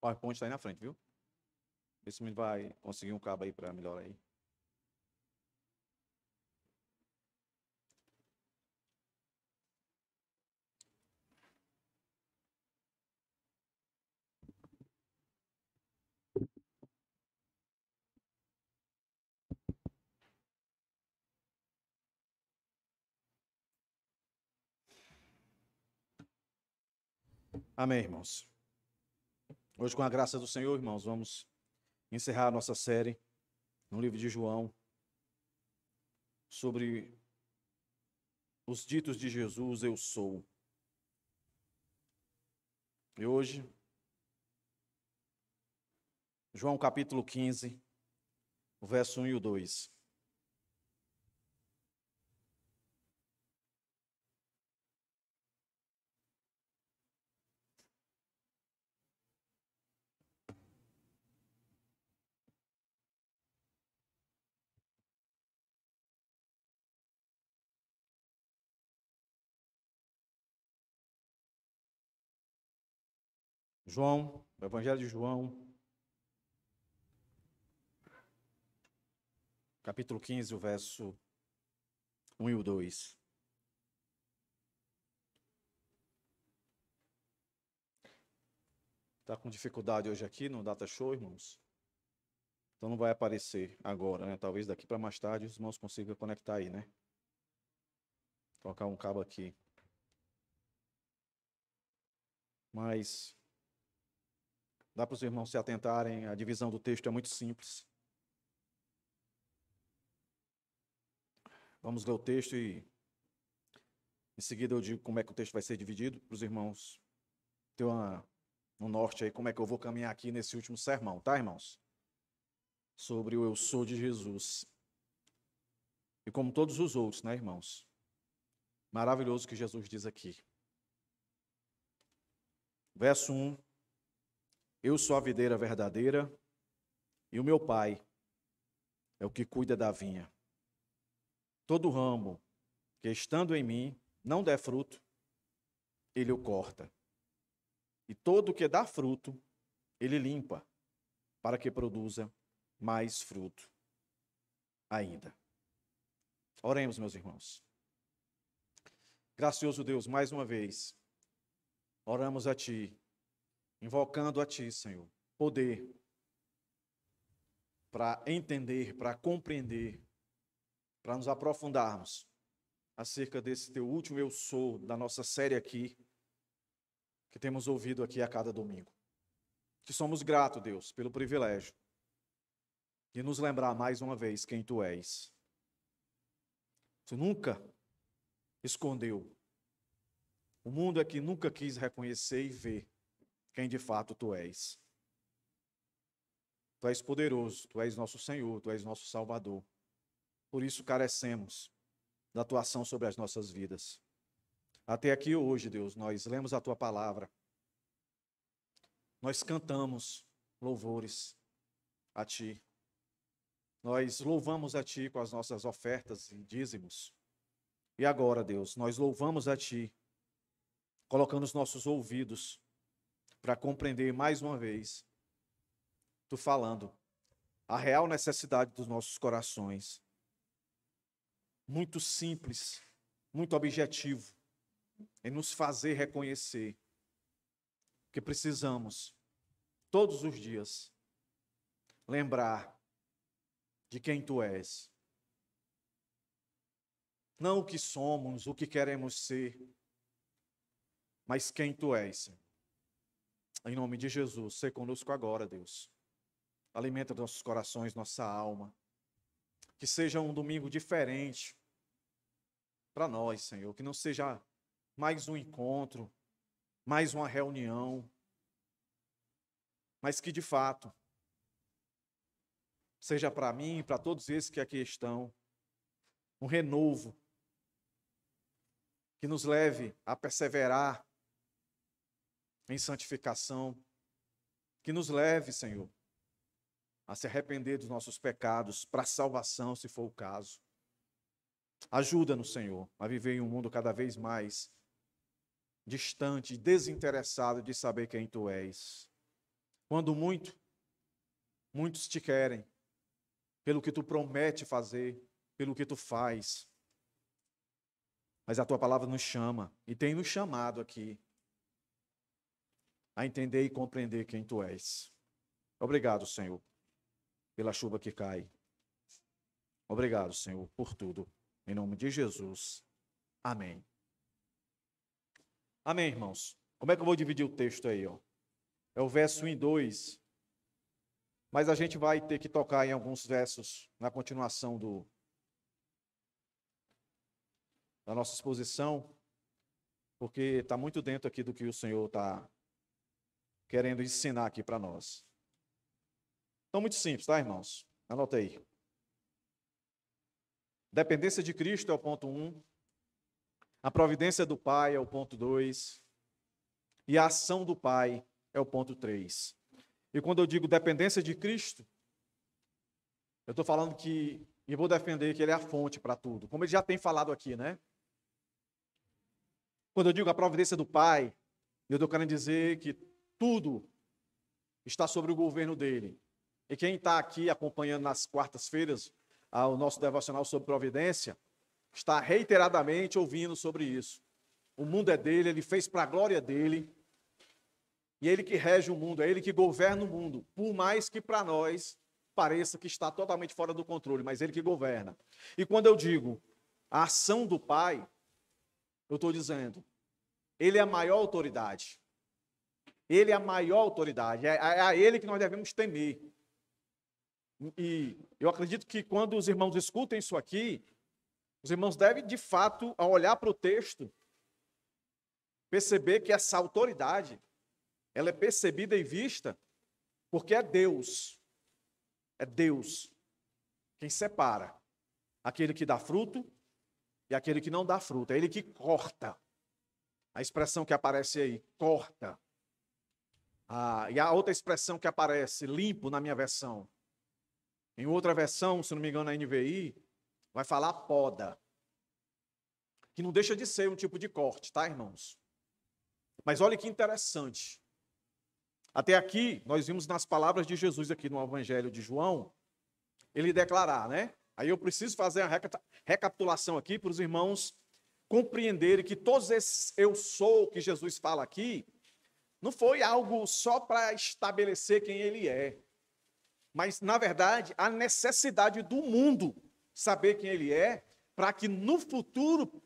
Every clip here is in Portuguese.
PowerPoint está aí na frente, viu? Vê se me vai conseguir um cabo aí para melhorar aí. Amém, irmãos. Hoje, com a graça do Senhor, irmãos, vamos encerrar a nossa série no livro de João sobre os ditos de Jesus, eu sou. E hoje, João capítulo 15, o verso 1 e o 2. João, o Evangelho de João, capítulo 15, o verso 1 e o 2. Está com dificuldade hoje aqui no Data Show, irmãos? Então não vai aparecer agora, né? Talvez daqui para mais tarde os irmãos consigam conectar aí, né? Colocar um cabo aqui. Mas dá para os irmãos se atentarem, a divisão do texto é muito simples. Vamos ler o texto e em seguida eu digo como é que o texto vai ser dividido, para os irmãos ter um norte aí, como é que eu vou caminhar aqui nesse último sermão, tá, irmãos? Sobre o eu sou de Jesus. E como todos os outros, né, irmãos? Maravilhoso que Jesus diz aqui. Verso 1. Eu sou a videira verdadeira e o meu Pai é o que cuida da vinha. Todo ramo que estando em mim não der fruto, ele o corta. E todo que dá fruto, ele limpa, para que produza mais fruto ainda. Oremos, meus irmãos. Gracioso Deus, mais uma vez, oramos a Ti, invocando a Ti, Senhor, poder para entender, para compreender, para nos aprofundarmos acerca desse Teu último eu sou, da nossa série aqui, que temos ouvido aqui a cada domingo. Que somos gratos, Deus, pelo privilégio de nos lembrar mais uma vez quem Tu és. Tu nunca escondeu. O mundo é que nunca quis reconhecer e ver quem de fato Tu és. Tu és poderoso, Tu és nosso Senhor, Tu és nosso Salvador. Por isso carecemos da Tua ação sobre as nossas vidas. Até aqui hoje, Deus, nós lemos a Tua palavra. Nós cantamos louvores a Ti. Nós louvamos a Ti com as nossas ofertas e dízimos. E agora, Deus, nós louvamos a Ti, colocando os nossos ouvidos para compreender mais uma vez, Tu falando a real necessidade dos nossos corações. Muito simples, muito objetivo, em nos fazer reconhecer que precisamos, todos os dias, lembrar de quem Tu és. Não o que somos, o que queremos ser, mas quem Tu és, Senhor. Em nome de Jesus, seja conosco agora, Deus. Alimenta nossos corações, nossa alma. Que seja um domingo diferente para nós, Senhor. Que não seja mais um encontro, mais uma reunião, mas que de fato seja para mim e para todos esses que aqui estão, um renovo que nos leve a perseverar em santificação, que nos leve, Senhor, a se arrepender dos nossos pecados para a salvação, se for o caso. Ajuda-nos, Senhor, a viver em um mundo cada vez mais distante, desinteressado de saber quem Tu és. Quando muitos te querem, pelo que tu promete fazer, pelo que tu faz. Mas a tua palavra nos chama, e tem nos chamado aqui, a entender e compreender quem tu és. Obrigado, Senhor, pela chuva que cai. Obrigado, Senhor, por tudo. Em nome de Jesus. Amém. Amém, irmãos. Como é que eu vou dividir o texto aí, ó? É o verso 1 e 2. Mas a gente vai ter que tocar em alguns versos na continuação da nossa exposição, porque está muito dentro aqui do que o Senhor está querendo ensinar aqui para nós. Então, muito simples, tá, irmãos? Anota aí. Dependência de Cristo é o ponto 1. A providência do Pai é o ponto 2. E a ação do Pai é o ponto 3. E quando eu digo dependência de Cristo, eu estou falando que, e vou defender que Ele é a fonte para tudo, como ele já tem falado aqui, né? Quando eu digo a providência do Pai, eu estou querendo dizer que tudo está sobre o governo dele. E quem está aqui acompanhando nas quartas-feiras o nosso devocional sobre providência, está reiteradamente ouvindo sobre isso. O mundo é dele, ele fez para a glória dele, e é ele que rege o mundo, é ele que governa o mundo, por mais que para nós pareça que está totalmente fora do controle, mas ele que governa. E quando eu digo a ação do Pai, eu estou dizendo, ele é a maior autoridade. Ele é a maior autoridade, é a ele que nós devemos temer. E eu acredito que quando os irmãos escutem isso aqui, os irmãos devem, de fato, ao olhar para o texto, perceber que essa autoridade, ela é percebida e vista, porque é Deus quem separa aquele que dá fruto e aquele que não dá fruto. É ele que corta. A expressão que aparece aí, corta. E a outra expressão que aparece, limpo, na minha versão. Em outra versão, se não me engano, na NVI, vai falar poda. Que não deixa de ser um tipo de corte, tá, irmãos? Mas olha que interessante. Até aqui, nós vimos nas palavras de Jesus aqui no Evangelho de João, ele declarar, né? Aí eu preciso fazer a recapitulação aqui para os irmãos compreenderem que todos esses eu sou que Jesus fala aqui, não foi algo só para estabelecer quem ele é, mas, na verdade, a necessidade do mundo saber quem ele é, para que no futuro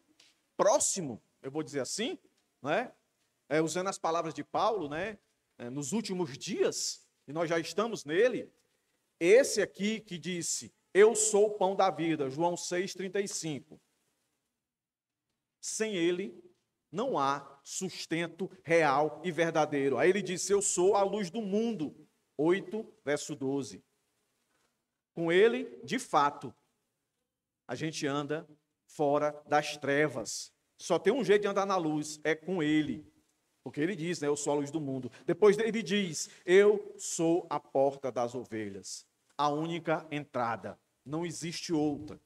próximo, eu vou dizer assim, né? Usando as palavras de Paulo, né? Nos últimos dias, e nós já estamos nele, esse aqui que disse, eu sou o pão da vida, João 6,35. Sem ele, não há sustento real e verdadeiro. Aí ele disse, eu sou a luz do mundo, 8, verso 12. Com ele, de fato, a gente anda fora das trevas. Só tem um jeito de andar na luz, é com ele. Porque ele diz, né, eu sou a luz do mundo. Depois ele diz, eu sou a porta das ovelhas. A única entrada. Não existe outra.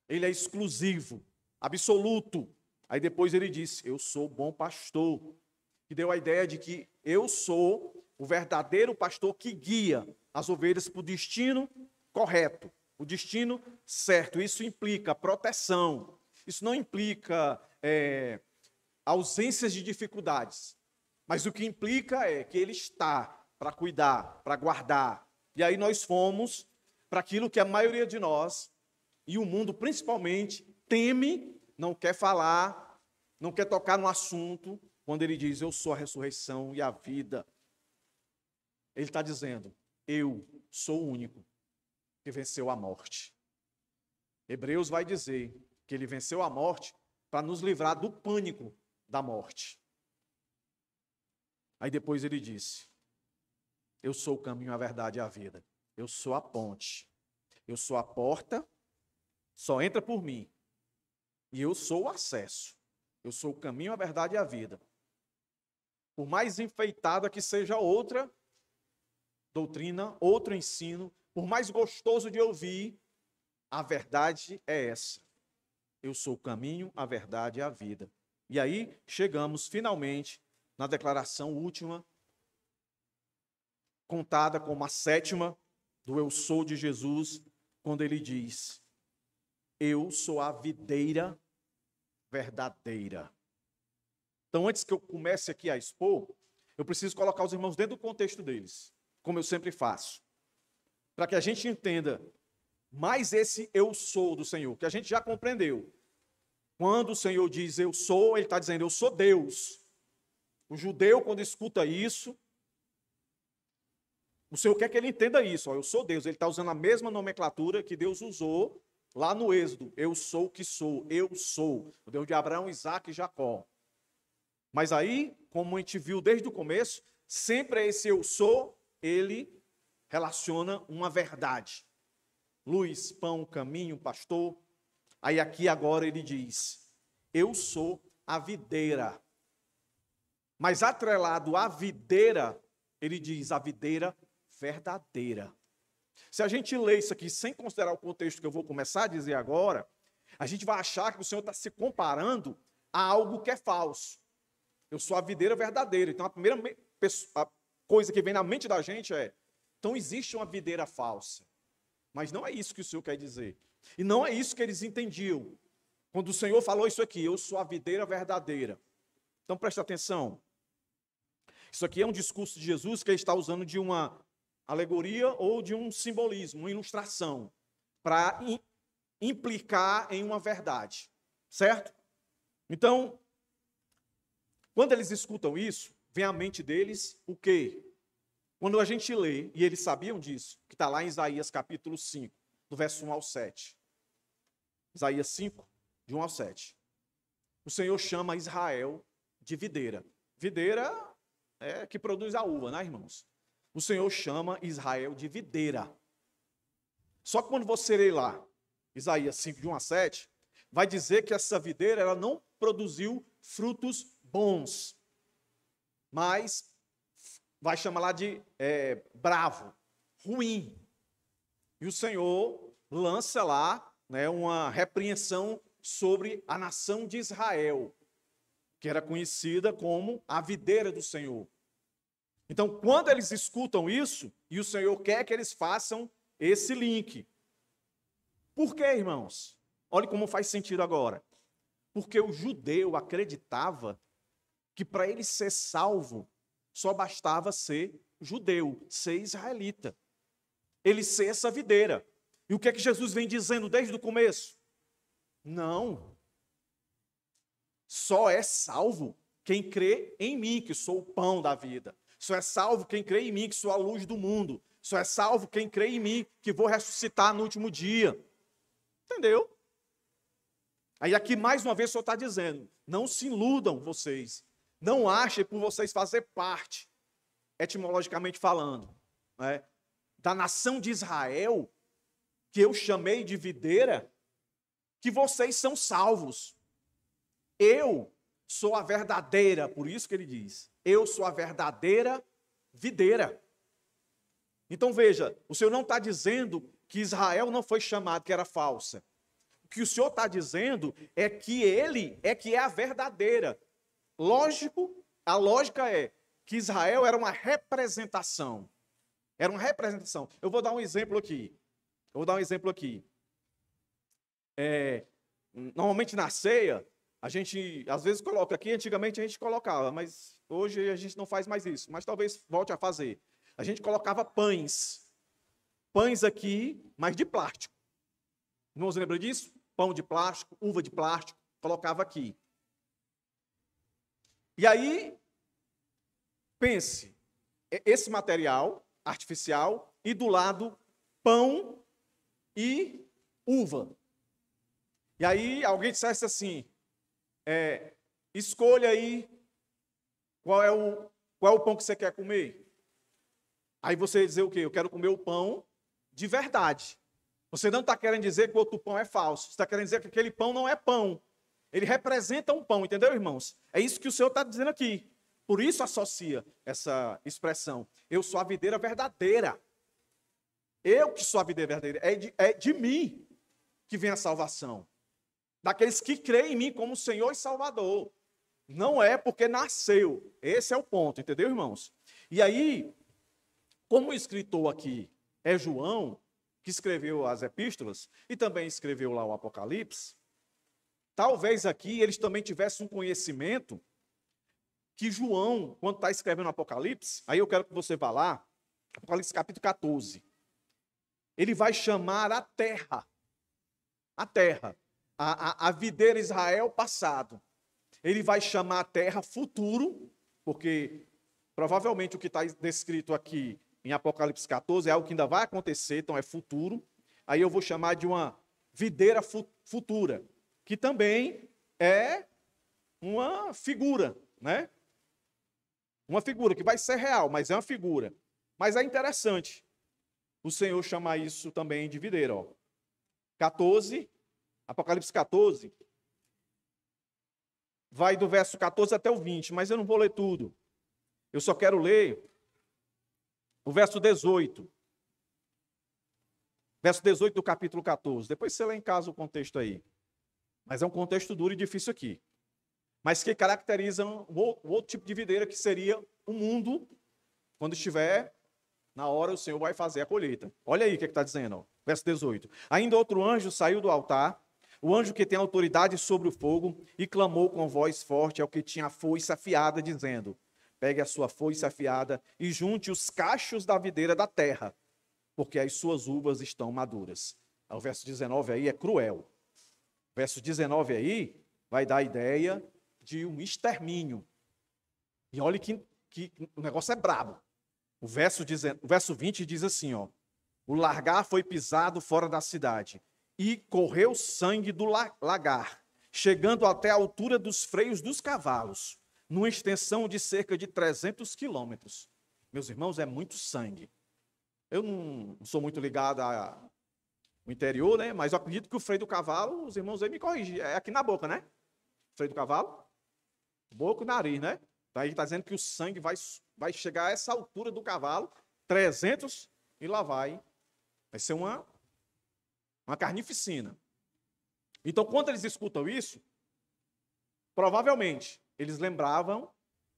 Ele é exclusivo, absoluto. Aí depois ele disse, eu sou o bom pastor. Que deu a ideia de que eu sou o verdadeiro pastor que guia as ovelhas para o destino correto, o destino certo. Isso implica proteção. Isso não implica ausências de dificuldades. Mas o que implica é que ele está para cuidar, para guardar. E aí nós fomos para aquilo que a maioria de nós, e o mundo principalmente, teme, não quer falar, não quer tocar no assunto, quando ele diz, eu sou a ressurreição e a vida. Ele está dizendo, eu sou o único que venceu a morte. Hebreus vai dizer que ele venceu a morte para nos livrar do pânico da morte. Aí depois ele disse, eu sou o caminho, a verdade e a vida. Eu sou a ponte. Eu sou a porta, só entra por mim. E eu sou o acesso. Eu sou o caminho, a verdade e a vida. Por mais enfeitada que seja outra doutrina, outro ensino, por mais gostoso de ouvir, a verdade é essa. Eu sou o caminho, a verdade e a vida. E aí chegamos finalmente na declaração última, contada como a sétima do eu sou de Jesus, quando ele diz: eu sou a videira verdadeira. Então, antes que eu comece aqui a expor, eu preciso colocar os irmãos dentro do contexto deles, como eu sempre faço, para que a gente entenda mais esse eu sou do Senhor, que a gente já compreendeu. Quando o Senhor diz eu sou, ele está dizendo eu sou Deus. O judeu, quando escuta isso, o Senhor quer que ele entenda isso, ó, eu sou Deus. Ele está usando a mesma nomenclatura que Deus usou lá no Êxodo. Eu sou o que sou, eu sou. O Deus de Abraão, Isaac e Jacó. Mas aí, como a gente viu desde o começo, sempre esse eu sou, ele relaciona uma verdade. Luz, pão, caminho, pastor. Aí aqui agora ele diz: eu sou a videira. Mas atrelado à videira, ele diz a videira verdadeira. Se a gente lê isso aqui sem considerar o contexto que eu vou começar a dizer agora, a gente vai achar que o Senhor está se comparando a algo que é falso. Eu sou a videira verdadeira. Então a primeira coisa que vem na mente da gente é: então existe uma videira falsa. Mas não é isso que o Senhor quer dizer. E não é isso que eles entendiam. Quando o Senhor falou isso aqui: eu sou a videira verdadeira. Então preste atenção. Isso aqui é um discurso de Jesus que ele está usando de uma alegoria ou de um simbolismo, uma ilustração, para implicar em uma verdade. Certo? Então, quando eles escutam isso, vem à mente deles o quê? Quando a gente lê, e eles sabiam disso, que está lá em Isaías capítulo 5, do verso 1 ao 7. Isaías 5, de 1 ao 7. O Senhor chama Israel de videira. Videira é que produz a uva, né, irmãos? O Senhor chama Israel de videira. Só que quando você lê lá, Isaías 5, de 1 a 7, vai dizer que essa videira ela não produziu frutos bons, mas vai chamar lá de bravo, ruim. E o Senhor lança lá, né, uma repreensão sobre a nação de Israel, que era conhecida como a videira do Senhor. Então, quando eles escutam isso, e o Senhor quer que eles façam esse link. Por quê, irmãos? Olha como faz sentido agora. Porque o judeu acreditava que para ele ser salvo, só bastava ser judeu, ser israelita. Ele ser essa videira. E o que é que Jesus vem dizendo desde o começo? Não. Só é salvo quem crê em mim, que sou o pão da vida. Só é salvo quem crê em mim, que sou a luz do mundo. Só é salvo quem crê em mim, que vou ressuscitar no último dia. Entendeu? Aí aqui mais uma vez o Senhor está dizendo: não se iludam vocês. Não achem por vocês fazer parte, etimologicamente falando, né, da nação de Israel, que eu chamei de videira, que vocês são salvos. Eu sou a verdadeira, por isso que ele diz, eu sou a verdadeira videira. Então veja, o Senhor não está dizendo que Israel não foi chamado, que era falsa. O que o Senhor está dizendo é que ele é que é a verdadeira. Lógico, a lógica é que Israel era uma representação. Era uma representação. Eu vou dar um exemplo aqui. Normalmente na ceia, a gente às vezes coloca aqui, antigamente a gente colocava, mas hoje a gente não faz mais isso. Mas talvez volte a fazer. A gente colocava pães. Pães aqui, mas de plástico. Não se lembra disso? Pão de plástico, uva de plástico, colocava aqui. E aí, pense, esse material artificial e do lado pão e uva. E aí alguém dissesse assim, escolha aí qual é o pão que você quer comer. Aí você ia dizer o quê? Eu quero comer o pão de verdade. Você não está querendo dizer que o outro pão é falso. Você está querendo dizer que aquele pão não é pão. Ele representa um pão, entendeu, irmãos? É isso que o Senhor está dizendo aqui. Por isso associa essa expressão. Eu sou a videira verdadeira. Eu que sou a videira verdadeira. É de mim que vem a salvação. Daqueles que creem em mim como Senhor e Salvador. Não é porque nasceu. Esse é o ponto, entendeu, irmãos? E aí, como o escritor aqui é João, que escreveu as epístolas e também escreveu lá o Apocalipse, talvez aqui eles também tivessem um conhecimento que João, quando está escrevendo o Apocalipse, aí eu quero que você vá lá, Apocalipse capítulo 14, ele vai chamar a terra, a videira Israel passado. Ele vai chamar a terra futuro, porque provavelmente o que está descrito aqui em Apocalipse 14 é algo que ainda vai acontecer, então é futuro. Aí eu vou chamar de uma videira futura, que também é uma figura, né? Uma figura que vai ser real, mas é uma figura. Mas é interessante o Senhor chamar isso também de videira, ó. 14, Apocalipse 14, vai do verso 14 até o 20, mas eu não vou ler tudo. Eu só quero ler o verso 18. Verso 18 do capítulo 14. Depois você lê em casa o contexto aí. Mas é um contexto duro e difícil aqui. Mas que caracteriza um outro tipo de videira, que seria o mundo, quando estiver na hora, o Senhor vai fazer a colheita. Olha aí o que está dizendo, ó. Verso 18. Ainda outro anjo saiu do altar, o anjo que tem autoridade sobre o fogo, e clamou com voz forte ao que tinha a foice afiada, dizendo: pegue a sua foice afiada e junte os cachos da videira da terra, porque as suas uvas estão maduras. O verso 19 aí é cruel. O verso 19 aí vai dar a ideia de um extermínio. E olha que o negócio é brabo. O verso 20 diz assim, ó: o lagar foi pisado fora da cidade, e correu sangue do lagar, chegando até a altura dos freios dos cavalos, numa extensão de cerca de 300 quilômetros. Meus irmãos, é muito sangue. Eu não sou muito ligado ao interior, né? Mas eu acredito que o freio do cavalo, os irmãos aí me corrigem, é aqui na boca, né? Freio do cavalo, boca e nariz, né? Daí está dizendo que o sangue vai chegar a essa altura do cavalo, 300, e lá vai ser uma carnificina. Então, quando eles escutam isso, provavelmente eles lembravam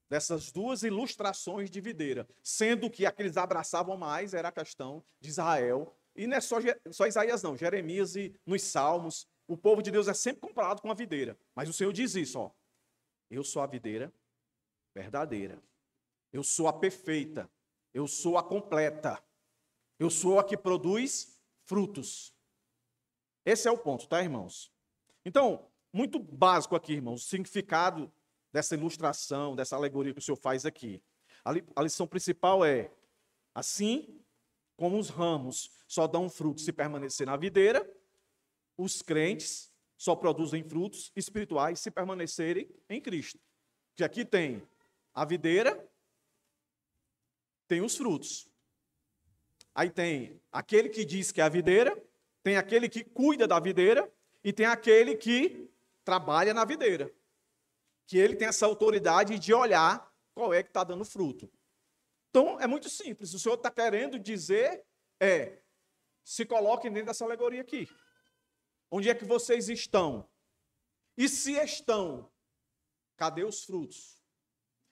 dessas duas ilustrações de videira, sendo que a que eles abraçavam mais era a questão de Israel. E não é só Isaías, não, Jeremias e nos Salmos, o povo de Deus é sempre comparado com a videira. Mas o Senhor diz isso, ó: eu sou a videira verdadeira, eu sou a perfeita, eu sou a completa, eu sou a que produz frutos. Esse é o ponto, tá, irmãos? Então, muito básico aqui, irmãos, o significado dessa ilustração, dessa alegoria que o Senhor faz aqui. A lição principal é: assim como os ramos só dão fruto se permanecer na videira, os crentes só produzem frutos espirituais se permanecerem em Cristo. Que aqui tem a videira, tem os frutos. Aí tem aquele que diz que é a videira, tem aquele que cuida da videira e tem aquele que trabalha na videira. Que ele tem essa autoridade de olhar qual é que está dando fruto. Então, é muito simples. O Senhor está querendo dizer se coloquem dentro dessa alegoria aqui. Onde é que vocês estão? E se estão, cadê os frutos?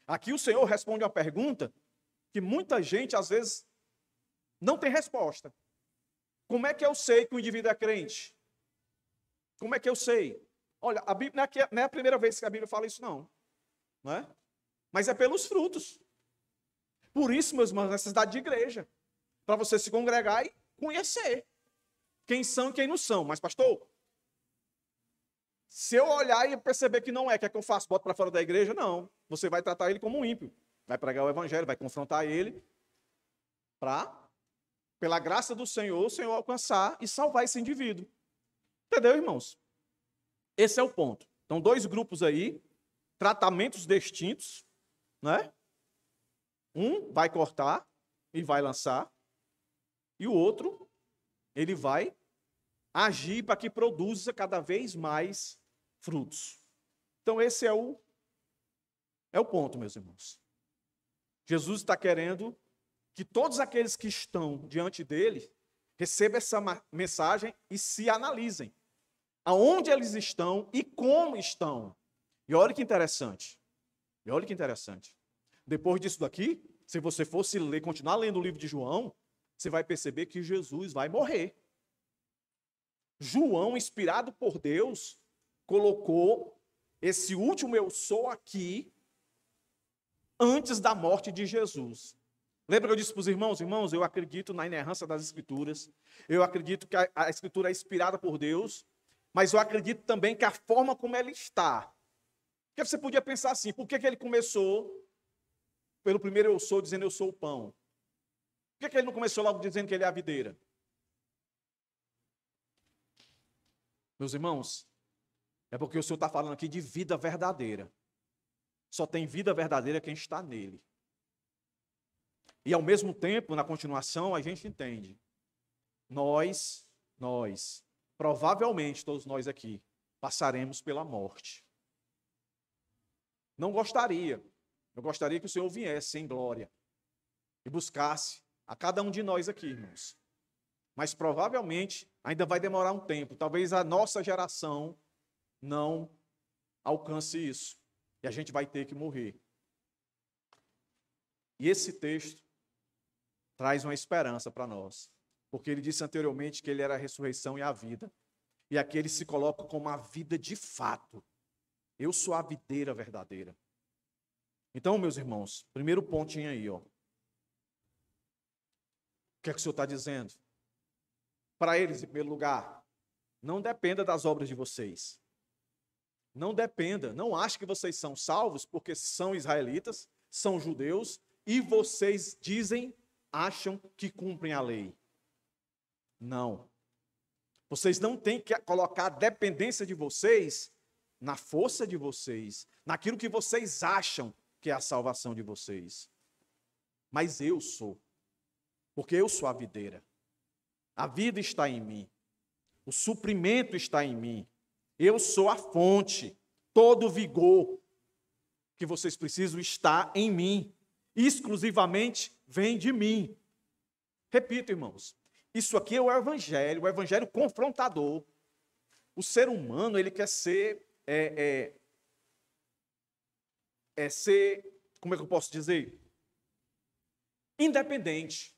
Aqui o Senhor responde uma pergunta que muita gente, às vezes, não tem resposta. Como é que eu sei que o indivíduo é crente? Como é que eu sei? Olha, a Bíblia não é a primeira vez que a Bíblia fala isso, não. Não é? Mas é pelos frutos. Por isso, meus irmãos, necessidade de igreja. Para você se congregar e conhecer quem são e quem não são. Mas, pastor, se eu olhar e perceber que não é, quer que eu faça? Boto para fora da igreja? Não. Você vai tratar ele como um ímpio. Vai pregar o evangelho, vai confrontar ele para, pela graça do Senhor, o Senhor alcançar e salvar esse indivíduo. Entendeu, irmãos? Esse é o ponto. Então, dois grupos aí, tratamentos distintos, né? Um vai cortar e vai lançar, e o outro, ele vai agir para que produza cada vez mais frutos. Então, esse é o ponto, meus irmãos. Jesus está querendo que todos aqueles que estão diante dele recebam essa mensagem e se analisem. Aonde eles estão e como estão. E olha que interessante. Depois disso daqui, Se você fosse ler, continuar lendo o livro de João, você vai perceber que Jesus vai morrer. João, inspirado por Deus, colocou esse último eu sou aqui antes da morte de Jesus. Lembra que eu disse para os irmãos? Irmãos, eu acredito na inerrância das Escrituras. Eu acredito que a Escritura é inspirada por Deus. Mas eu acredito também que a forma como ela está. Porque você podia pensar assim, por que ele começou pelo primeiro eu sou, dizendo eu sou o pão? Por que ele não começou logo dizendo que ele é a videira? Meus irmãos, é porque o Senhor está falando aqui de vida verdadeira. Só tem vida verdadeira quem está nele. E ao mesmo tempo, na continuação, a gente entende. Nós, provavelmente todos nós aqui, passaremos pela morte. Não gostaria. Eu gostaria que o Senhor viesse em glória e buscasse a cada um de nós aqui, irmãos. Mas provavelmente ainda vai demorar um tempo. Talvez a nossa geração não alcance isso. E a gente vai ter que morrer. E esse texto traz uma esperança para nós. Porque ele disse anteriormente que ele era a ressurreição e a vida. E aqui ele se coloca como a vida de fato. Eu sou a videira verdadeira. Então, meus irmãos, primeiro pontinho aí, ó. O que é que o Senhor está dizendo? Para eles, em primeiro lugar, não dependa das obras de vocês. Não dependa, não ache que vocês são salvos porque são israelitas, são judeus, e vocês acham que cumprem a lei. Não. Vocês não têm que colocar a dependência de vocês na força de vocês, naquilo que vocês acham que é a salvação de vocês. Mas eu sou, porque eu sou a videira. A vida está em mim. O suprimento está em mim. Eu sou a fonte. Todo o vigor que vocês precisam está em mim. Exclusivamente vem de mim. Repito, irmãos. Isso aqui é o evangelho confrontador. O ser humano, ele quer ser, como é que eu posso dizer? Independente.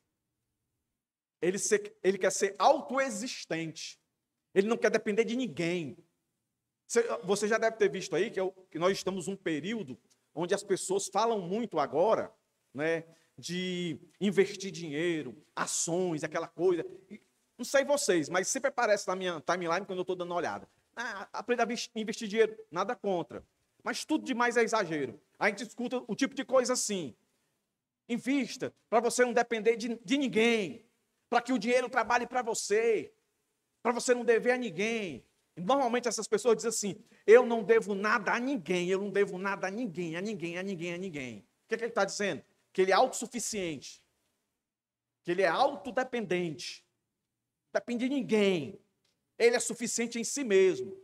Ele quer ser autoexistente. Ele não quer depender de ninguém. Você já deve ter visto aí que nós estamos num período onde as pessoas falam muito agora, né, de investir dinheiro, ações, aquela coisa. Não sei vocês, mas sempre aparece na minha timeline quando eu estou dando uma olhada. Aprenda a investir dinheiro, nada contra. Mas tudo demais é exagero. A gente escuta o tipo de coisa assim. Invista para você não depender de ninguém. Para que o dinheiro trabalhe para você não dever a ninguém. Normalmente essas pessoas dizem assim, eu não devo nada a ninguém, eu não devo nada a ninguém, a ninguém. O que ele está dizendo? Que ele é autossuficiente, que ele é autodependente, não depende de ninguém, ele é suficiente em si mesmo.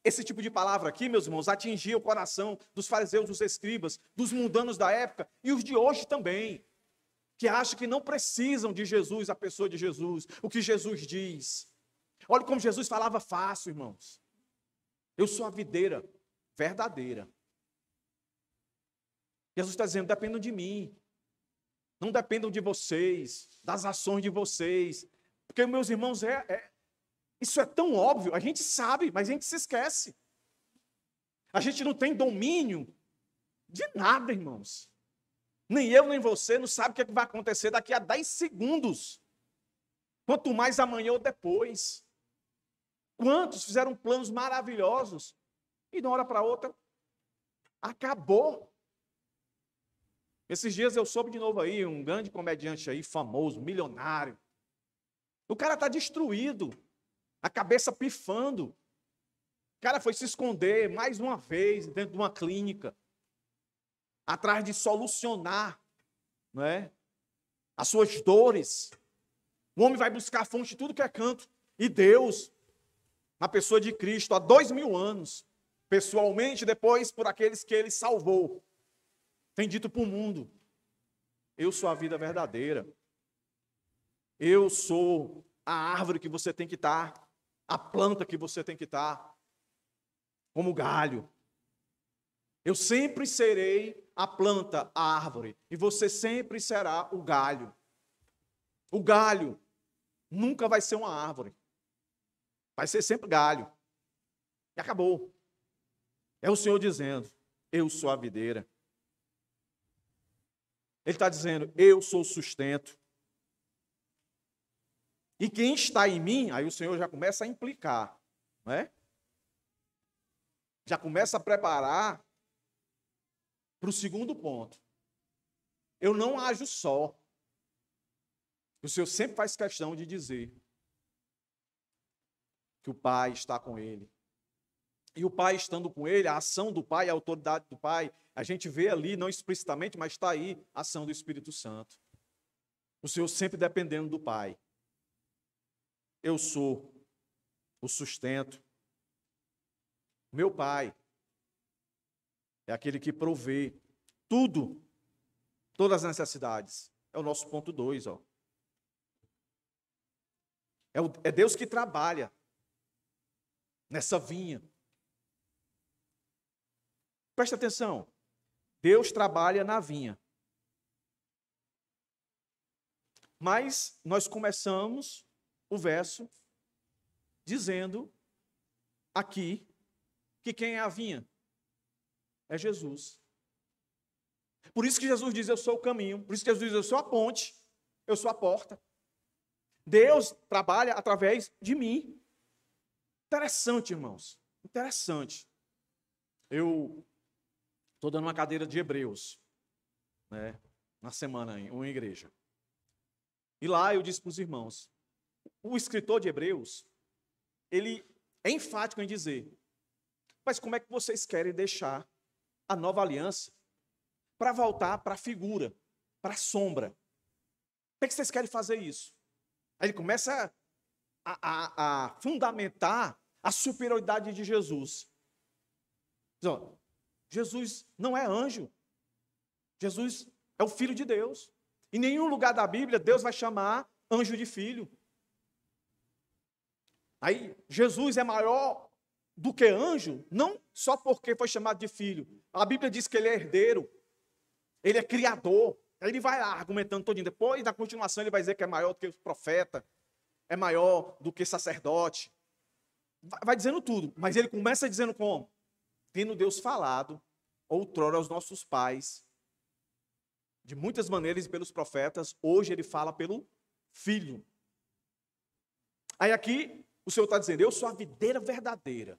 Esse tipo de palavra aqui, meus irmãos, atingia o coração dos fariseus, dos escribas, dos mundanos da época e os de hoje também, que acham que não precisam de Jesus, a pessoa de Jesus, o que Jesus diz. Olha como Jesus falava fácil, irmãos. Eu sou a videira verdadeira. Jesus está dizendo, dependam de mim. Não dependam de vocês, das ações de vocês. Porque, meus irmãos, isso é tão óbvio. A gente sabe, mas a gente se esquece. A gente não tem domínio de nada, irmãos. Nem eu, nem você não sabe o que é que vai acontecer daqui a 10 segundos. Quanto mais amanhã ou depois. Quantos fizeram planos maravilhosos e de uma hora para outra acabou. Esses dias eu soube de novo aí, um grande comediante aí, famoso, milionário. O cara está destruído, a cabeça pifando. O cara foi se esconder mais uma vez dentro de uma clínica, atrás de solucionar, não é, as suas dores. O homem vai buscar a fonte de tudo que é canto. E Deus, na pessoa de Cristo, há 2000 anos, pessoalmente, depois por aqueles que ele salvou, tem dito para o mundo, eu sou a vida verdadeira. Eu sou a árvore que você tem que estar, a planta que você tem que estar, como galho. Eu sempre serei a planta, a árvore, e você sempre será o galho. O galho nunca vai ser uma árvore. Vai ser sempre galho. E acabou. É o Senhor dizendo, eu sou a videira. Ele está dizendo, eu sou o sustento. E quem está em mim, aí o Senhor já começa a implicar, não é? Já começa a preparar para o segundo ponto. Eu não ajo só. O Senhor sempre faz questão de dizer que o Pai está com ele. E o Pai estando com ele, a ação do Pai, a autoridade do Pai, a gente vê ali, não explicitamente, mas está aí a ação do Espírito Santo. O Senhor sempre dependendo do Pai. Eu sou o sustento. Meu Pai é aquele que provê tudo, todas as necessidades. É o nosso ponto 2, ó. É Deus que trabalha nessa vinha. Presta atenção. Deus trabalha na vinha. Mas nós começamos o verso dizendo aqui que quem é a vinha? É Jesus. Por isso que Jesus diz, eu sou o caminho. Por isso que Jesus diz, eu sou a ponte. Eu sou a porta. Deus trabalha através de mim. Interessante, irmãos. Interessante. Eu estou dando uma cadeira de Hebreus, né, na semana em uma igreja. E lá eu disse para os irmãos, o escritor de Hebreus, ele é enfático em dizer, mas como é que vocês querem deixar a nova aliança para voltar para a figura, para a sombra? Como é que vocês querem fazer isso? Aí ele começa a fundamentar a superioridade de Jesus. Então, Jesus não é anjo. Jesus é o Filho de Deus. Em nenhum lugar da Bíblia Deus vai chamar anjo de filho. Aí, Jesus é maior do que anjo, não só porque foi chamado de filho. A Bíblia diz que ele é herdeiro, ele é criador. Aí ele vai lá argumentando todinho. Depois, na continuação, ele vai dizer que é maior do que o profeta, é maior do que sacerdote. Vai dizendo tudo, mas ele começa dizendo como? Tendo Deus falado outrora aos nossos pais, de muitas maneiras e pelos profetas, hoje ele fala pelo Filho. Aí aqui o Senhor está dizendo, eu sou a videira verdadeira.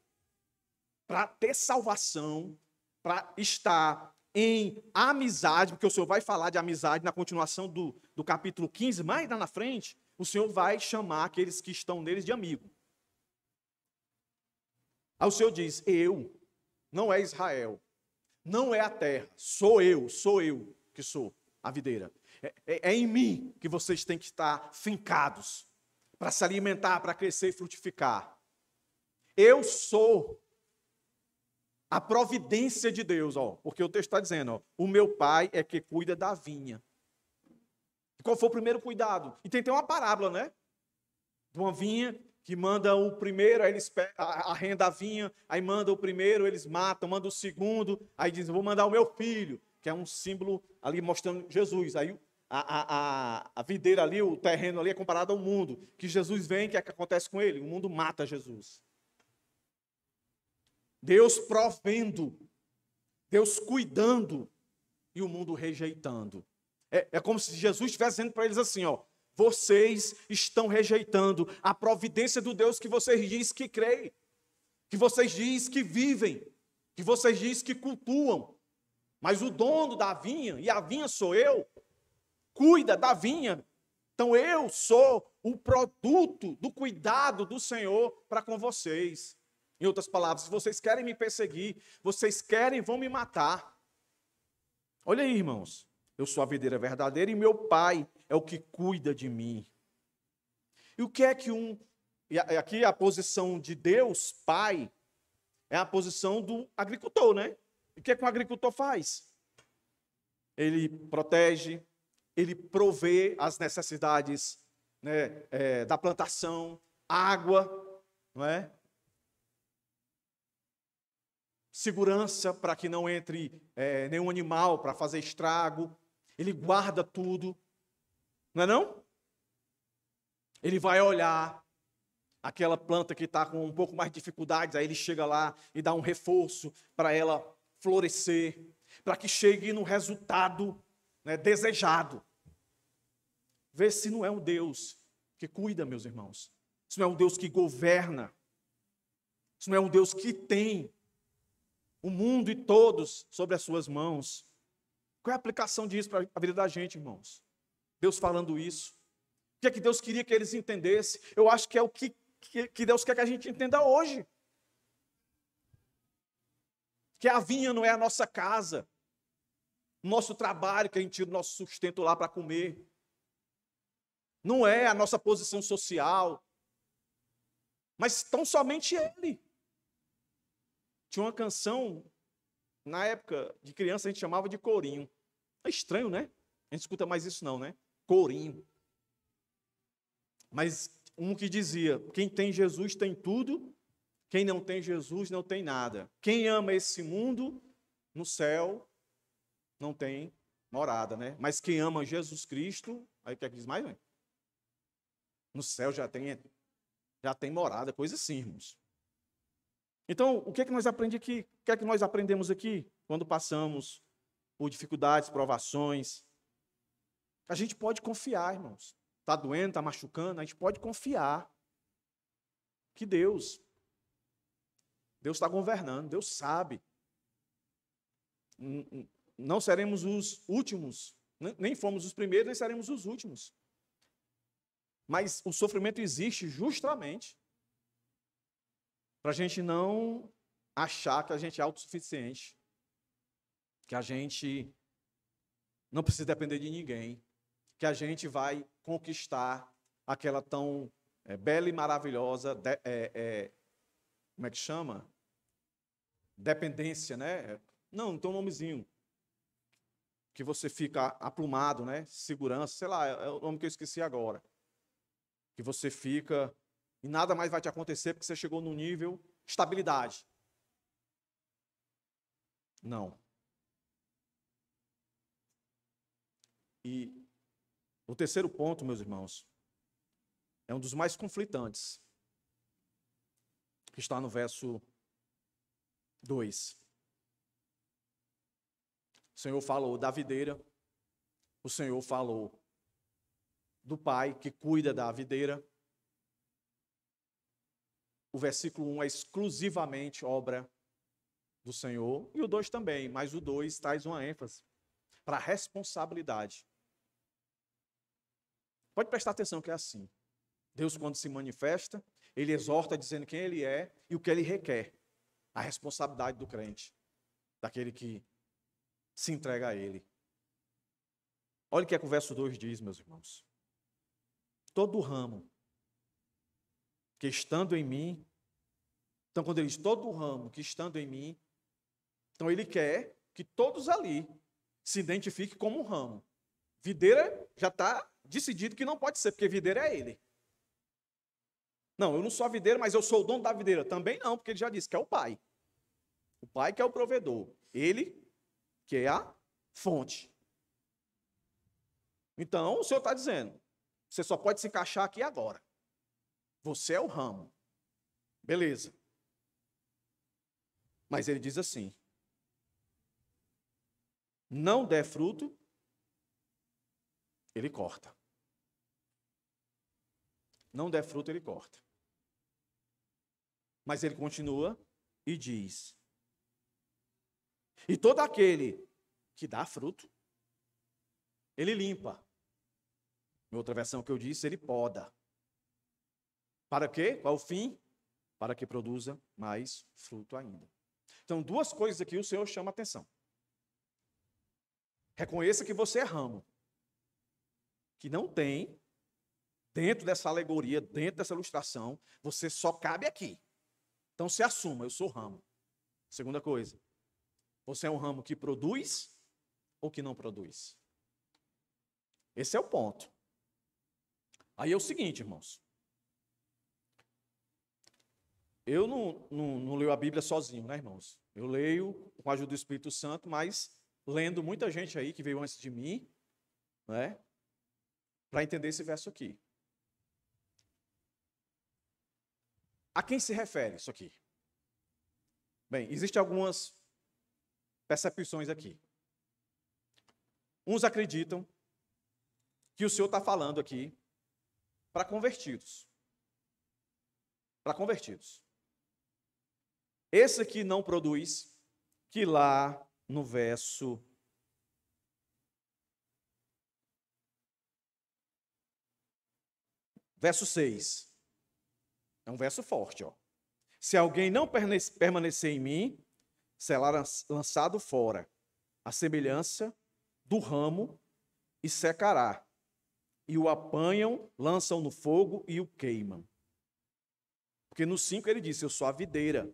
Para ter salvação, para estar em amizade, porque o Senhor vai falar de amizade na continuação do capítulo 15, mais lá na frente, o Senhor vai chamar aqueles que estão neles de amigo. Aí o Senhor diz, eu, não é Israel, não é a terra, sou eu que sou a videira. É em mim que vocês têm que estar fincados, para se alimentar, para crescer e frutificar. Eu sou a providência de Deus, ó, porque o texto está dizendo, ó, o meu pai é que cuida da vinha. E qual foi o primeiro cuidado? E tem uma parábola, né? De uma vinha que manda o primeiro, aí eles arrendam a vinha, aí manda o primeiro, eles matam, manda o segundo, aí diz, vou mandar o meu filho, que é um símbolo ali mostrando Jesus. Aí a videira ali, o terreno ali é comparado ao mundo, que Jesus vem, que é que acontece com ele? O mundo mata Jesus. Deus provendo, Deus cuidando e o mundo rejeitando. É como se Jesus estivesse dizendo para eles assim, ó, vocês estão rejeitando a providência do Deus que vocês dizem que creem, que vocês dizem que vivem, que vocês dizem que cultuam. Mas o dono da vinha, e a vinha sou eu, cuida da vinha. Então eu sou o produto do cuidado do Senhor para com vocês. Em outras palavras, se vocês querem me perseguir, vocês vão me matar. Olha aí, irmãos. Eu sou a videira verdadeira e meu pai é o que cuida de mim. E o que é que e aqui a posição de Deus, pai, é a posição do agricultor, né? E o que é que um agricultor faz? Ele protege, ele provê as necessidades, né, da plantação, água, não é? segurança para que não entre nenhum animal para fazer estrago. Ele guarda tudo. Não é não? Ele vai olhar aquela planta que está com um pouco mais de dificuldades, aí ele chega lá e dá um reforço para ela florescer, para que chegue no resultado, né, desejado. Vê se não é um Deus que cuida, meus irmãos. Se não é um Deus que governa. Se não é um Deus que tem o mundo e todos sobre as suas mãos. Qual é a aplicação disso para a vida da gente, irmãos? Deus falando isso. O que é que Deus queria que eles entendessem? Eu acho que é o que Deus quer que a gente entenda hoje. Que a vinha não é a nossa casa. O nosso trabalho, que a gente tira o nosso sustento lá para comer. Não é a nossa posição social. Mas tão somente Ele. Tinha uma canção, na época de criança, a gente chamava de corinho. É estranho, né? A gente escuta mais isso não, né? Corinho. Mas um que dizia, quem tem Jesus tem tudo, quem não tem Jesus não tem nada. Quem ama esse mundo, no céu, não tem morada, né? Mas quem ama Jesus Cristo, aí o que é que diz mais, né? No céu já tem morada, coisa assim, irmãos. Então, o que é que nós aprendemos aqui? O que é que nós aprendemos aqui quando passamos por dificuldades, provações? A gente pode confiar, irmãos. Está doendo, está machucando, a gente pode confiar que Deus está governando, Deus sabe. Não seremos os últimos, nem fomos os primeiros, nem seremos os últimos. Mas o sofrimento existe justamente para a gente não achar que a gente é autossuficiente, que a gente não precisa depender de ninguém, que a gente vai conquistar aquela tão bela e maravilhosa, como é que chama? Dependência, né? Não tem um nomezinho. Que você fica aplumado, né? Segurança, sei lá, é o nome que eu esqueci agora. Que você fica e nada mais vai te acontecer porque você chegou no nível estabilidade. Não. E o terceiro ponto, meus irmãos, é um dos mais conflitantes, que está no verso 2. O Senhor falou da videira, o Senhor falou do pai que cuida da videira. O versículo 1 é exclusivamente obra do Senhor, e o 2 também, mas o 2 traz uma ênfase para a responsabilidade. Pode prestar atenção que é assim. Deus, quando se manifesta, Ele exorta dizendo quem Ele é e o que Ele requer. A responsabilidade do crente, daquele que se entrega a Ele. Olha o que é que o verso 2 diz, meus irmãos. Todo ramo que estando em mim, então quando ele diz todo ramo que estando em mim, então ele quer que todos ali se identifiquem como um ramo. Videira já está decidido que não pode ser, porque videira é ele. Não, eu não sou a videira, mas eu sou o dono da videira. Também não, porque ele já disse que é o pai. O pai que é o provedor. Ele que é a fonte. Então, o Senhor está dizendo, você só pode se encaixar aqui agora. Você é o ramo. Beleza. Mas ele diz assim, não der fruto, ele corta. Não der fruto, ele corta. Mas ele continua e diz, e todo aquele que dá fruto, ele limpa. Em outra versão que eu disse, ele poda. Para quê? Qual o fim? Para que produza mais fruto ainda. Então, duas coisas aqui o Senhor chama a atenção. Reconheça que você é ramo. Que não tem, dentro dessa alegoria, dentro dessa ilustração, você só cabe aqui. Então, se assuma, eu sou ramo. Segunda coisa, você é um ramo que produz ou que não produz? Esse é o ponto. Aí é o seguinte, irmãos. Eu não leio a Bíblia sozinho, né, irmãos? Eu leio com a ajuda do Espírito Santo, mas lendo muita gente aí que veio antes de mim, né, para entender esse verso aqui. A quem se refere isso aqui? Bem, existem algumas percepções aqui. Uns acreditam que o Senhor está falando aqui para convertidos. Para convertidos. Esse aqui não produz, que lá no verso 6. É um verso forte, ó. Se alguém não permanecer em mim, será lançado fora, a semelhança do ramo, e secará. E o apanham, lançam no fogo e o queimam. Porque no 5 ele disse, eu sou a videira.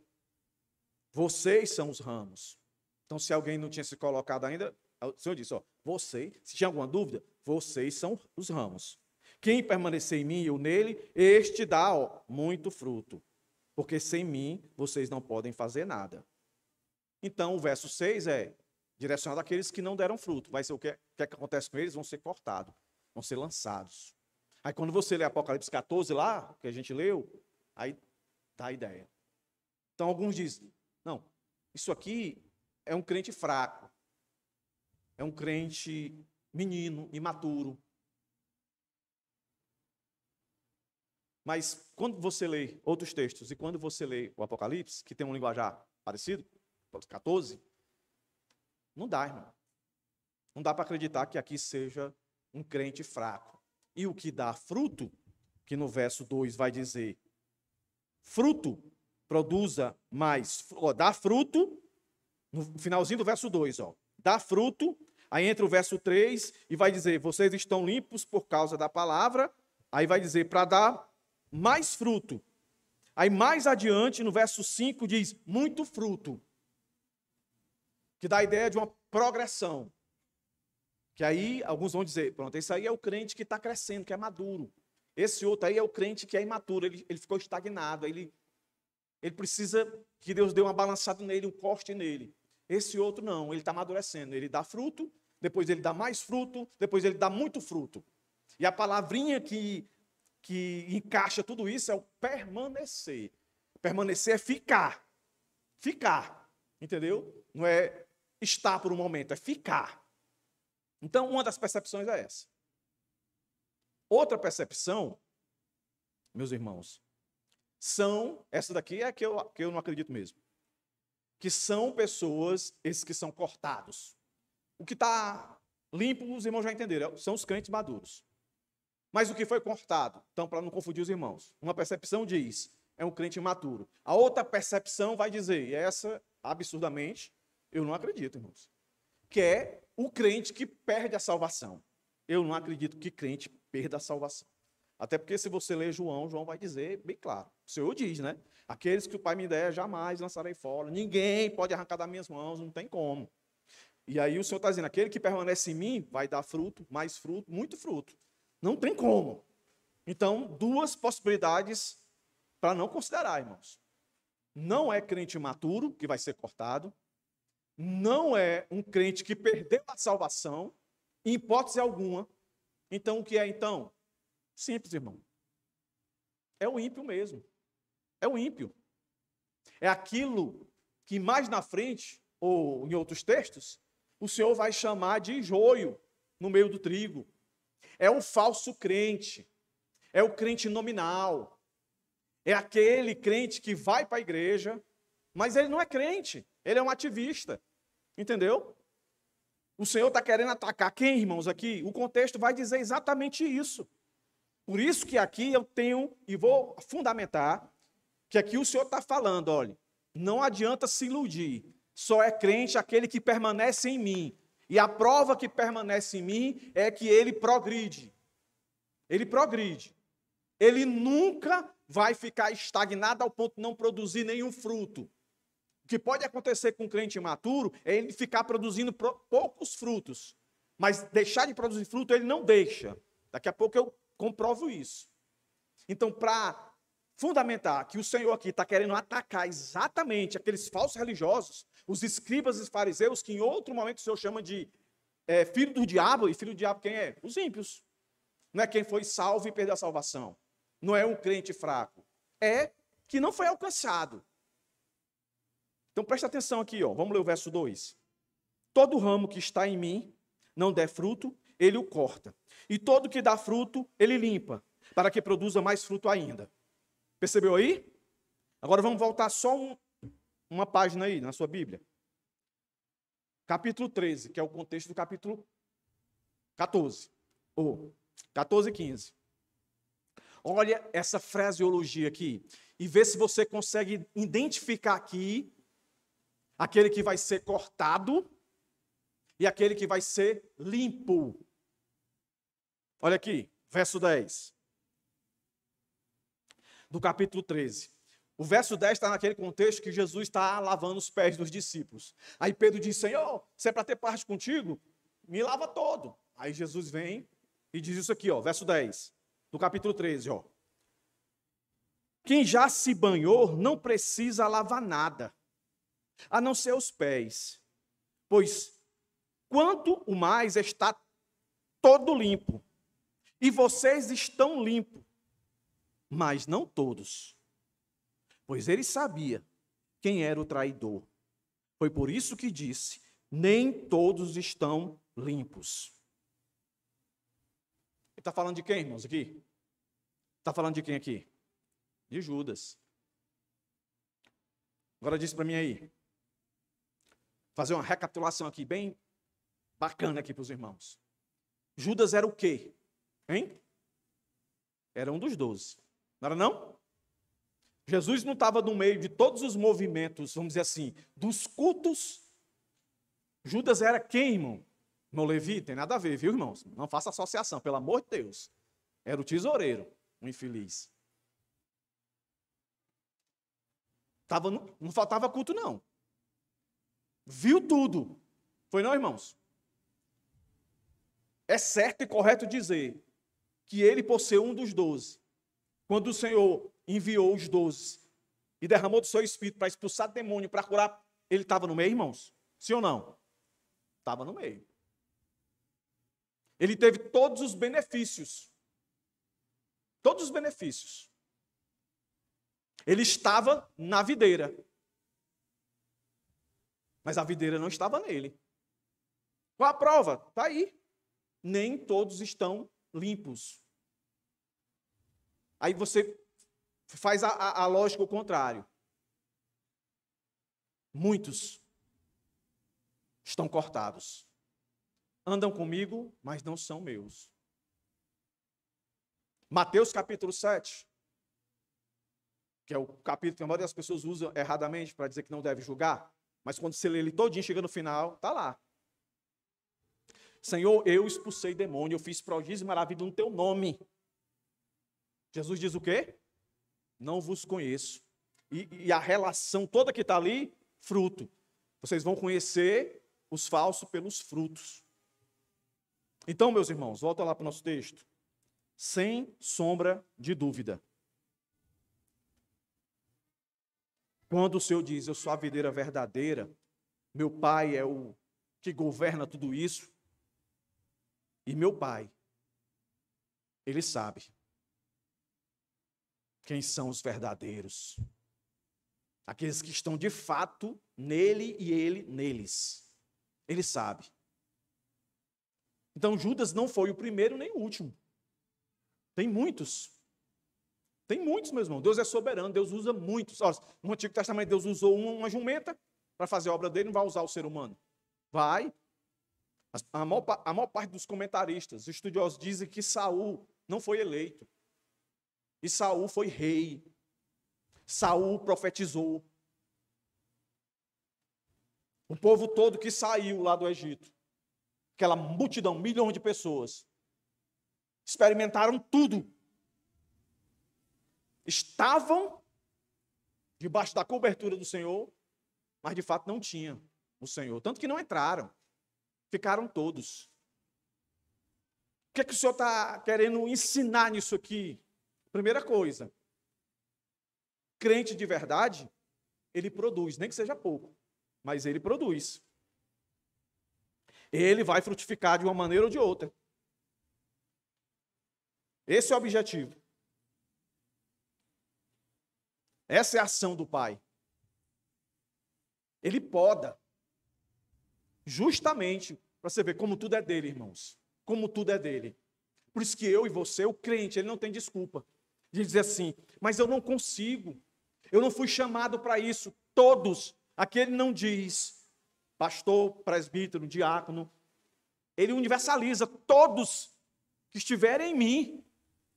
Vocês são os ramos. Então, se alguém não tinha se colocado ainda, o Senhor disse, ó, vocês, se tinha alguma dúvida, vocês são os ramos. Quem permanecer em mim e eu nele, este dá, ó, muito fruto. Porque sem mim, vocês não podem fazer nada. Então, o verso 6 é direcionado àqueles que não deram fruto. Vai ser o que acontece com eles? Vão ser cortados, vão ser lançados. Aí, quando você lê Apocalipse 14 lá, que a gente leu, aí dá a ideia. Então, alguns dizem, não, isso aqui é um crente fraco. É um crente menino, imaturo. Mas quando você lê outros textos e quando você lê o Apocalipse, que tem um linguajar parecido, 14, não dá, irmão. Não dá para acreditar que aqui seja um crente fraco. E o que dá fruto, que no verso 2 vai dizer, fruto, produza mais, ó, dá fruto, no finalzinho do verso 2, ó, dá fruto, aí entra o verso 3 e vai dizer, vocês estão limpos por causa da palavra, aí vai dizer, para dar mais fruto. Aí mais adiante, no verso 5, diz, muito fruto, que dá a ideia de uma progressão. Que aí, alguns vão dizer, pronto, esse aí é o crente que está crescendo, que é maduro. Esse outro aí é o crente que é imaturo, ele ficou estagnado, ele precisa que Deus dê uma balançada nele, um corte nele. Esse outro não, ele está amadurecendo, ele dá fruto, depois ele dá mais fruto, depois ele dá muito fruto. E a palavrinha que encaixa tudo isso é o permanecer. Permanecer é ficar. Ficar, entendeu? Não é estar por um momento, é ficar. Então, uma das percepções é essa. Outra percepção, meus irmãos, essa daqui é que eu não acredito mesmo, que são pessoas, esses que são cortados. O que está limpo, os irmãos já entenderam, são os crentes maduros. Mas o que foi cortado? Então, para não confundir os irmãos, uma percepção diz, é um crente imaturo. A outra percepção vai dizer, e essa, absurdamente, eu não acredito, irmãos, que é o crente que perde a salvação. Eu não acredito que crente perda a salvação. Até porque se você ler João vai dizer bem claro. O Senhor diz, né? Aqueles que o Pai me der, jamais lançarei fora. Ninguém pode arrancar das minhas mãos, não tem como. E aí o Senhor está dizendo, aquele que permanece em mim vai dar fruto, mais fruto, muito fruto. Não tem como. Então, duas possibilidades para não considerar, irmãos. Não é crente imaturo, que vai ser cortado. Não é um crente que perdeu a salvação, em hipótese alguma. Então, o que é, então? Simples, irmão. É o ímpio mesmo. É o ímpio. É aquilo que mais na frente, ou em outros textos, o Senhor vai chamar de joio no meio do trigo. É o falso crente. É o crente nominal. É aquele crente que vai para a igreja, mas ele não é crente. Ele é um ativista. Entendeu? O Senhor está querendo atacar quem, irmãos, aqui? O contexto vai dizer exatamente isso. Por isso que aqui eu tenho, e vou fundamentar, que aqui o Senhor está falando, olha, não adianta se iludir. Só é crente aquele que permanece em mim. E a prova que permanece em mim é que ele progride. Ele progride. Ele nunca vai ficar estagnado ao ponto de não produzir nenhum fruto. O que pode acontecer com um crente imaturo é ele ficar produzindo poucos frutos. Mas deixar de produzir fruto ele não deixa. Daqui a pouco eu comprovo isso. Então, para fundamentar que o Senhor aqui está querendo atacar exatamente aqueles falsos religiosos, os escribas e fariseus, que em outro momento o Senhor chama de filho do diabo, e filho do diabo quem é? Os ímpios. Não é quem foi salvo e perdeu a salvação. Não é um crente fraco. É que não foi alcançado. Então presta atenção aqui, ó. Vamos ler o verso 2. Todo ramo que está em mim não der fruto, ele o corta. E todo que dá fruto, ele limpa, para que produza mais fruto ainda. Percebeu aí? Agora vamos voltar só uma página aí na sua Bíblia. Capítulo 13, que é o contexto do capítulo 14. Ou 14 e 15. Olha essa fraseologia aqui. E vê se você consegue identificar aqui aquele que vai ser cortado e aquele que vai ser limpo. Olha aqui, verso 10. Do capítulo 13. O verso 10 está naquele contexto que Jesus está lavando os pés dos discípulos. Aí Pedro diz, Senhor, se é para ter parte contigo, me lava todo. Aí Jesus vem e diz isso aqui, ó, verso 10, do capítulo 13, ó. Quem já se banhou não precisa lavar nada, a não ser os pés, pois quanto o mais está todo limpo, e vocês estão limpos, mas não todos. Pois ele sabia quem era o traidor. Foi por isso que disse, nem todos estão limpos. Ele está falando de quem, irmãos, aqui? Está falando de quem aqui? De Judas. Agora diz para mim aí. Fazer uma recapitulação aqui, bem bacana aqui para os irmãos. Judas era o quê? Hein? Era um dos 12. Não era não? Jesus não estava no meio de todos os movimentos, vamos dizer assim, dos cultos. Judas era quem, irmão? No Levi, tem nada a ver, viu, irmãos? Não faça associação, pelo amor de Deus. Era o tesoureiro, o infeliz. Não faltava culto, não. Viu tudo. Foi não, irmãos? É certo e correto dizer que ele, por ser um dos 12, quando o Senhor enviou os 12 e derramou do seu espírito para expulsar demônio, para curar, ele estava no meio, irmãos? Sim ou não? Estava no meio. Ele teve todos os benefícios. Todos os benefícios. Ele estava na videira. Mas a videira não estava nele. Qual a prova? Está aí. Nem todos estão limpos. Aí você faz a lógica ao contrário. Muitos estão cortados. Andam comigo, mas não são meus. Mateus capítulo 7, que é o capítulo que a maioria das pessoas usa erradamente para dizer que não deve julgar, mas quando você lê ele todinho, chega no final, está lá. Senhor, eu expulsei demônio, eu fiz prodígio e maravilha no teu nome. Jesus diz o quê? Não vos conheço. E a relação toda que está ali, fruto. Vocês vão conhecer os falsos pelos frutos. Então, meus irmãos, volta lá para o nosso texto. Sem sombra de dúvida. Quando o Senhor diz, eu sou a videira verdadeira, meu Pai é o que governa tudo isso, e meu Pai, Ele sabe quem são os verdadeiros. Aqueles que estão de fato nele e ele neles. Ele sabe. Então Judas não foi o primeiro nem o último. Tem muitos. Tem muitos, meu irmão. Deus é soberano, Deus usa muitos. Olha, no Antigo Testamento Deus usou uma jumenta para fazer a obra dele, não vai usar o ser humano. Vai. A maior parte dos comentaristas, estudiosos, dizem que Saul não foi eleito. E Saul foi rei. Saul profetizou. O povo todo que saiu lá do Egito, aquela multidão, milhões de pessoas, experimentaram tudo. Estavam debaixo da cobertura do Senhor, mas de fato não tinham o Senhor. Tanto que não entraram. Ficaram todos. O que é que o Senhor está querendo ensinar nisso aqui? Primeira coisa, crente de verdade, ele produz, nem que seja pouco, mas ele produz. Ele vai frutificar de uma maneira ou de outra. Esse é o objetivo. Essa é a ação do Pai. Ele poda, justamente, para você ver como tudo é dele, irmãos. Como tudo é dele. Por isso que eu e você, o crente, ele não tem desculpa de dizer assim, mas eu não consigo, eu não fui chamado para isso. Todos, aquele não diz, pastor, presbítero, diácono, ele universaliza, todos que estiverem em mim,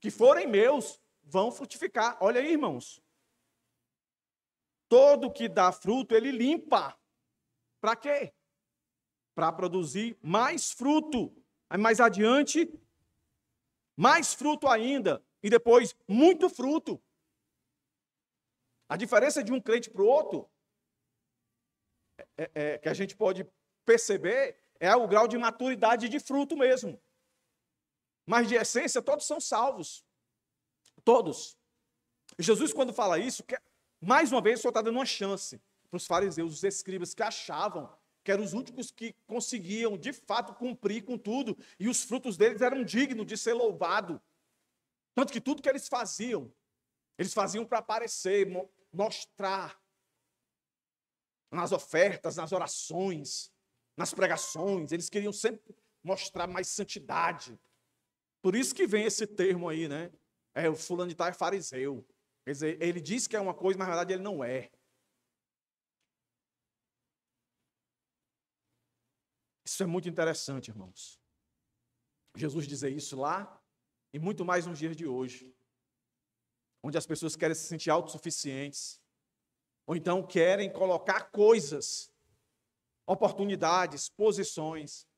que forem meus, vão frutificar. Olha aí, irmãos. Todo que dá fruto, ele limpa. Para quê? Para produzir mais fruto. Aí mais adiante, mais fruto ainda. E depois, muito fruto. A diferença de um crente para o outro, que a gente pode perceber, é o grau de maturidade de fruto mesmo. Mas de essência, todos são salvos. Todos. Jesus, quando fala isso, mais uma vez, o Senhor está dando uma chance para os fariseus, os escribas, que achavam que eram os únicos que conseguiam, de fato, cumprir com tudo, e os frutos deles eram dignos de ser louvado. Tanto que tudo que eles faziam para aparecer, mostrar, nas ofertas, nas orações, nas pregações, eles queriam sempre mostrar mais santidade. Por isso que vem esse termo aí, né? O fulano de tal é fariseu. Quer dizer, ele diz que é uma coisa, mas na verdade ele não é. Isso é muito interessante, irmãos. Jesus dizer isso lá e muito mais nos dias de hoje, onde as pessoas querem se sentir autossuficientes, ou então querem colocar coisas, oportunidades, posições,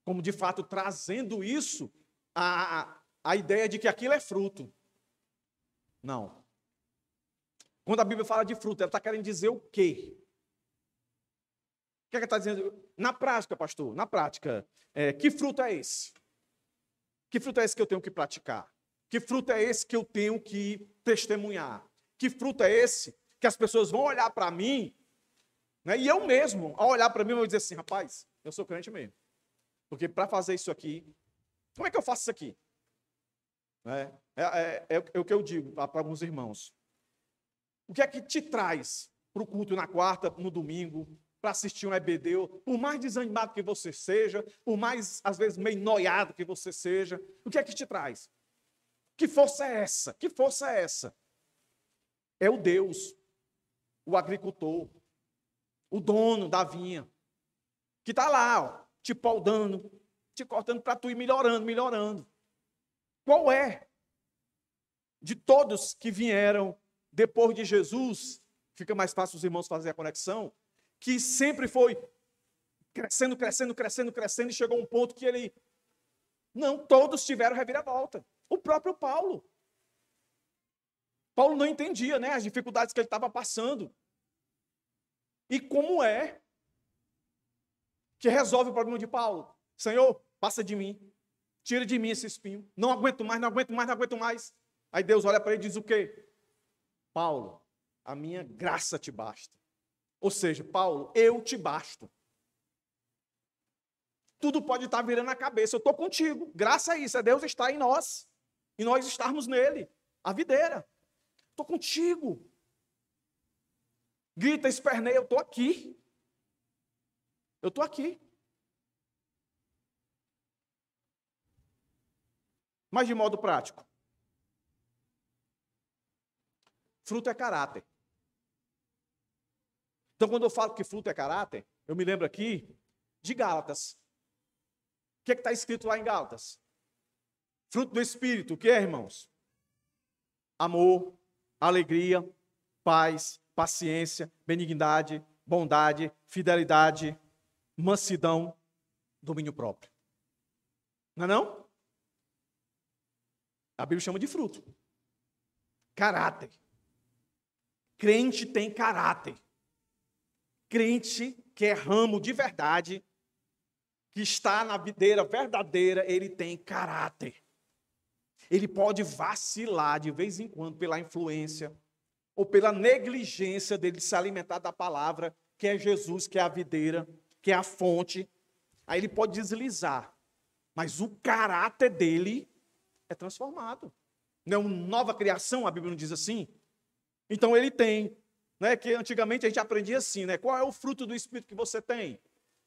como de fato trazendo isso a ideia de que aquilo é fruto. Não. Quando a Bíblia fala de fruto, ela está querendo dizer o quê? O que ela está dizendo? Na prática, pastor, na prática, que fruto é esse? Que fruto é esse que eu tenho que praticar? Que fruto é esse que eu tenho que testemunhar? Que fruto é esse que as pessoas vão olhar para mim, né, e eu mesmo, ao olhar para mim, eu vou dizer assim, rapaz, eu sou crente mesmo. Porque para fazer isso aqui, como é que eu faço isso aqui? É o que eu digo para alguns irmãos. O que é que te traz para o culto na quarta, no domingo, para assistir um EBD, por mais desanimado que você seja, por mais, às vezes, meio noiado que você seja, o que é que te traz? Que força é essa? Que força é essa? É o Deus, o agricultor, o dono da vinha, que está lá, ó, te podando, te cortando para tu ir melhorando, melhorando. Qual é? De todos que vieram depois de Jesus, fica mais fácil os irmãos fazerem a conexão, que sempre foi crescendo, crescendo, crescendo, crescendo, e chegou um ponto que ele... Não, todos tiveram reviravolta. O próprio Paulo. Paulo não entendia, né, as dificuldades que ele estava passando. E como é que resolve o problema de Paulo? Senhor, passa de mim. Tira de mim esse espinho. Não aguento mais, não aguento mais, não aguento mais. Aí Deus olha para ele e diz o quê? Paulo, a minha graça te basta. Ou seja, Paulo, eu te basto. Tudo pode estar virando a cabeça. Eu estou contigo. Graça a isso. É Deus estar em nós. E nós estarmos nele. A videira. Estou contigo. Grita, esperneia, eu estou aqui. Eu estou aqui. Mas de modo prático. Fruto é caráter. Então, quando eu falo que fruto é caráter, eu me lembro aqui de Gálatas. O que está escrito lá em Gálatas? Fruto do Espírito, o que é, irmãos? Amor, alegria, paz, paciência, benignidade, bondade, fidelidade, mansidão, domínio próprio. Não é não? A Bíblia chama de fruto. Caráter. Crente tem caráter. Crente que é ramo de verdade, que está na videira verdadeira, ele tem caráter. Ele pode vacilar de vez em quando pela influência, ou pela negligência dele de se alimentar da palavra, que é Jesus, que é a videira, que é a fonte, aí ele pode deslizar. Mas o caráter dele é transformado. Não é uma nova criação, a Bíblia não diz assim? Então ele tem, né, que antigamente a gente aprendia assim, né? Qual é o fruto do Espírito que você tem?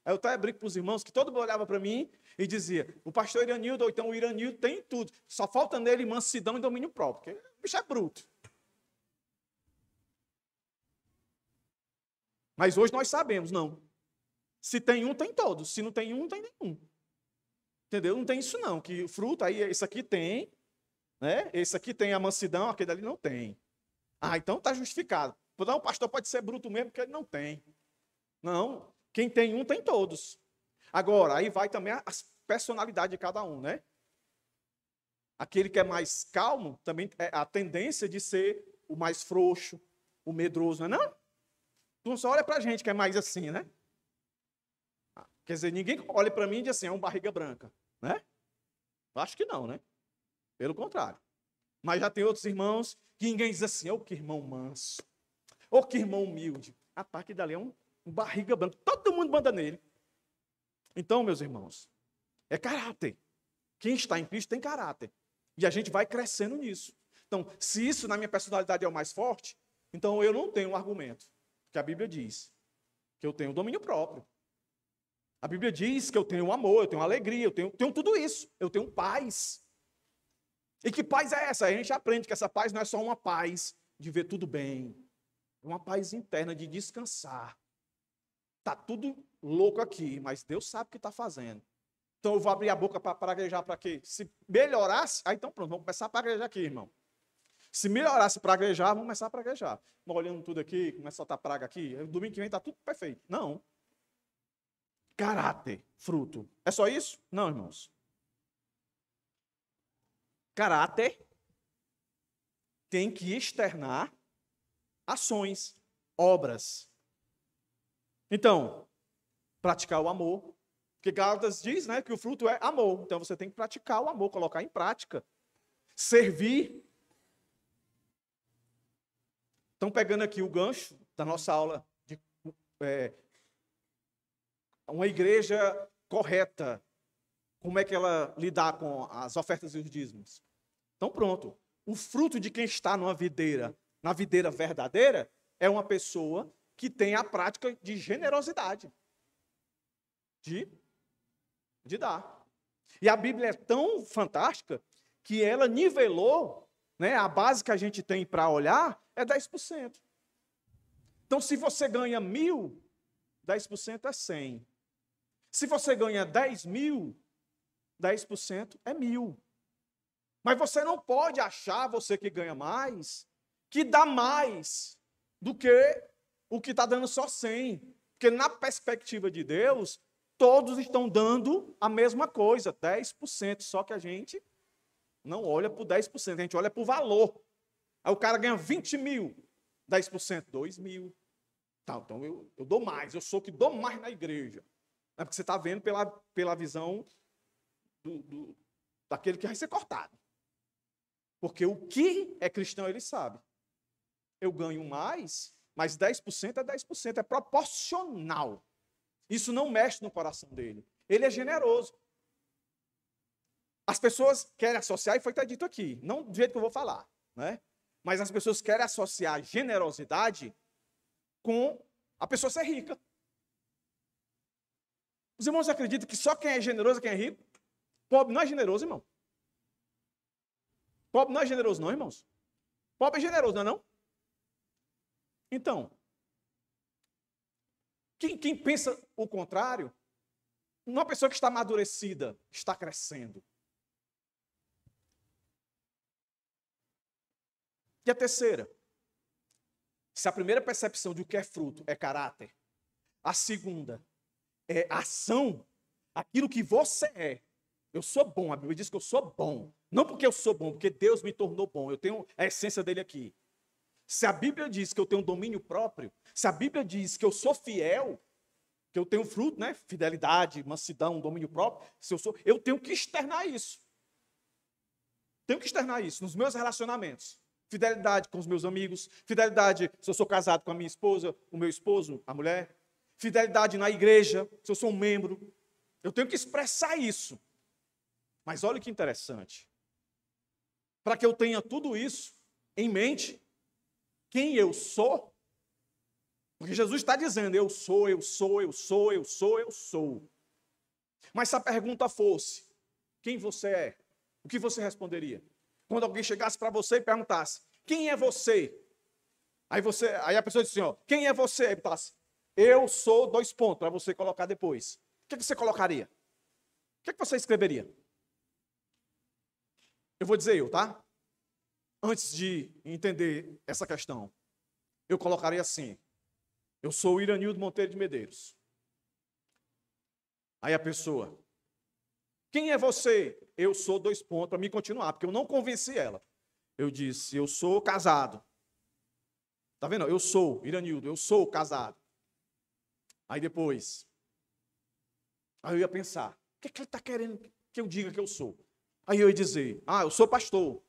Aí eu até brinco para os irmãos que todo mundo olhava para mim e dizia, o pastor Iranildo, ou então o Iranildo tem tudo. Só falta nele mansidão e domínio próprio, porque o bicho é bruto. Mas hoje nós sabemos, não. Se tem um, tem todos. Se não tem um, não tem nenhum. Entendeu? Não tem isso não, que fruto, aí esse aqui tem, né? Esse aqui tem a mansidão, aquele ali não tem. Ah, então está justificado. Não, o pastor pode ser bruto mesmo, porque ele não tem. Não, quem tem um, tem todos. Agora, aí vai também a personalidade de cada um, né? Aquele que é mais calmo, também é a tendência de ser o mais frouxo, o medroso, não é não? Tu só olha pra gente que é mais assim, né? Quer dizer, ninguém olha para mim e diz assim, é um barriga branca, né? Acho que não, né? Pelo contrário. Mas já tem outros irmãos que ninguém diz assim, ô que irmão manso, ô que irmão humilde. Rapaz, que dali é um barriga branca. Todo mundo manda nele. Então, meus irmãos, é caráter. Quem está em Cristo tem caráter. E a gente vai crescendo nisso. Então, se isso na minha personalidade é o mais forte, então eu não tenho um argumento. Porque a Bíblia diz que eu tenho domínio próprio. A Bíblia diz que eu tenho amor, eu tenho alegria, eu tenho tudo isso. Eu tenho paz. E que paz é essa? A gente aprende que essa paz não é só uma paz de ver tudo bem. É uma paz interna de descansar. Está tudo louco aqui, mas Deus sabe o que está fazendo. Então eu vou abrir a boca para praguejar para quê? Se melhorasse, aí então pronto, vamos começar a praguejar aqui, irmão. Se melhorasse praguejar, vamos começar a praguejar. Olhando tudo aqui, começa a soltar praga aqui, domingo que vem está tudo perfeito. Não. Caráter, fruto. É só isso? Não, irmãos. Caráter tem que externar ações, obras. Então, praticar o amor. Porque Gálatas diz, né, que o fruto é amor. Então você tem que praticar o amor, colocar em prática. Servir. Estão pegando aqui o gancho da nossa aula de uma igreja correta. Como é que ela lidar com as ofertas e os dízimos? Então pronto. O fruto de quem está numa videira, na videira verdadeira, é uma pessoa que tem a prática de generosidade. De dar. E a Bíblia é tão fantástica que ela nivelou, né, a base que a gente tem para olhar é 10%. Então, se você ganha 1.000, 10% é 100. Se você ganha 10.000, 10% é 1.000. Mas você não pode achar, você que ganha mais, que dá mais do que o que está dando só 100. Porque na perspectiva de Deus, todos estão dando a mesma coisa, 10%. Só que a gente não olha para o 10%, a gente olha para o valor. Aí o cara ganha 20.000, 10%, 2.000. Tá, então eu dou mais, eu sou que dou mais na igreja. É porque você está vendo pela visão daquele que vai ser cortado. Porque o que é cristão, ele sabe. Eu ganho mais, mas 10% é 10%, é proporcional. Isso não mexe no coração dele. Ele é generoso. As pessoas querem associar, e foi até dito aqui, não do jeito que eu vou falar, né? Mas as pessoas querem associar generosidade com a pessoa ser rica. Os irmãos acreditam que só quem é generoso é quem é rico? Pobre não é generoso, irmão. Pobre não é generoso, não, irmãos. Pobre é generoso, não é não? Então, quem pensa o contrário, uma pessoa que está amadurecida, está crescendo. E a terceira, se a primeira percepção de o que é fruto é caráter, a segunda é ação, aquilo que você é. Eu sou bom, a Bíblia diz que eu sou bom. Não porque eu sou bom, porque Deus me tornou bom. Eu tenho a essência dele aqui. Se a Bíblia diz que eu tenho domínio próprio, se a Bíblia diz que eu sou fiel, que eu tenho fruto, né? Fidelidade, mansidão, domínio próprio, eu tenho que externar isso. Tenho que externar isso nos meus relacionamentos. fidelidade com os meus amigos, fidelidade se eu sou casado com a minha esposa, o meu esposo, a mulher, fidelidade na igreja, se eu sou um membro. Eu tenho que expressar isso. Mas olha que interessante. Para que eu tenha tudo isso em mente, quem eu sou, porque Jesus está dizendo, eu sou, eu sou, eu sou, eu sou, eu sou. Mas se a pergunta fosse, quem você é? O que você responderia? Quando alguém chegasse para você e perguntasse, quem é você? Aí a pessoa disse assim, ó, quem é você? Aí falasse, eu sou, dois pontos, para você colocar depois. O que você colocaria? O que você escreveria? Eu vou dizer eu, tá? Antes de entender essa questão, eu colocaria assim, eu sou o Iranildo Monteiro de Medeiros. Aí a pessoa, quem é você? Eu sou, dois pontos, para mim continuar, porque eu não convenci ela. Eu disse, eu sou casado. Tá vendo? Eu sou, Iranildo, eu sou casado. Aí depois, aí eu ia pensar, o que é que ele está querendo que eu diga que eu sou? Aí eu ia dizer, eu sou pastor.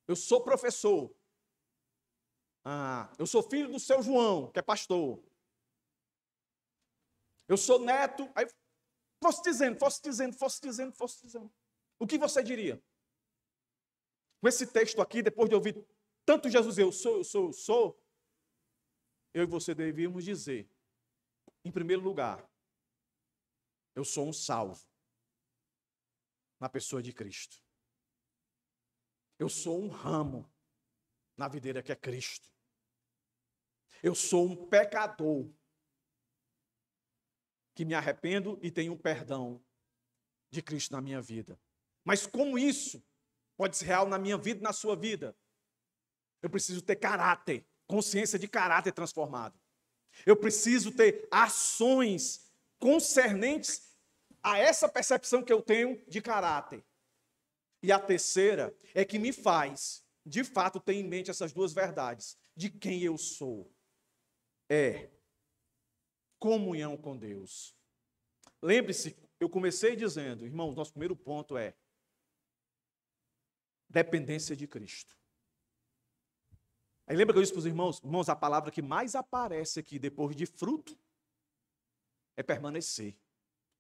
Eu sou professor. Eu sou filho do seu João, que é pastor. Eu sou neto. Aí fosse dizendo. O que você diria? Com esse texto aqui, depois de ouvir tanto Jesus, eu sou, eu e você devíamos dizer, em primeiro lugar, eu sou um salvo na pessoa de Cristo. Eu sou um ramo na videira que é Cristo. Eu sou um pecador que me arrependo e tenho um perdão de Cristo na minha vida. Mas como isso pode ser real na minha vida e na sua vida? Eu preciso ter caráter, consciência de caráter transformado. Eu preciso ter ações concernentes a essa percepção que eu tenho de caráter. E a terceira é que me faz, de fato, ter em mente essas duas verdades, de quem eu sou. É comunhão com Deus. Lembre-se, eu comecei dizendo, irmãos, nosso primeiro ponto é dependência de Cristo. Aí lembra que eu disse para os irmãos, a palavra que mais aparece aqui depois de fruto é permanecer.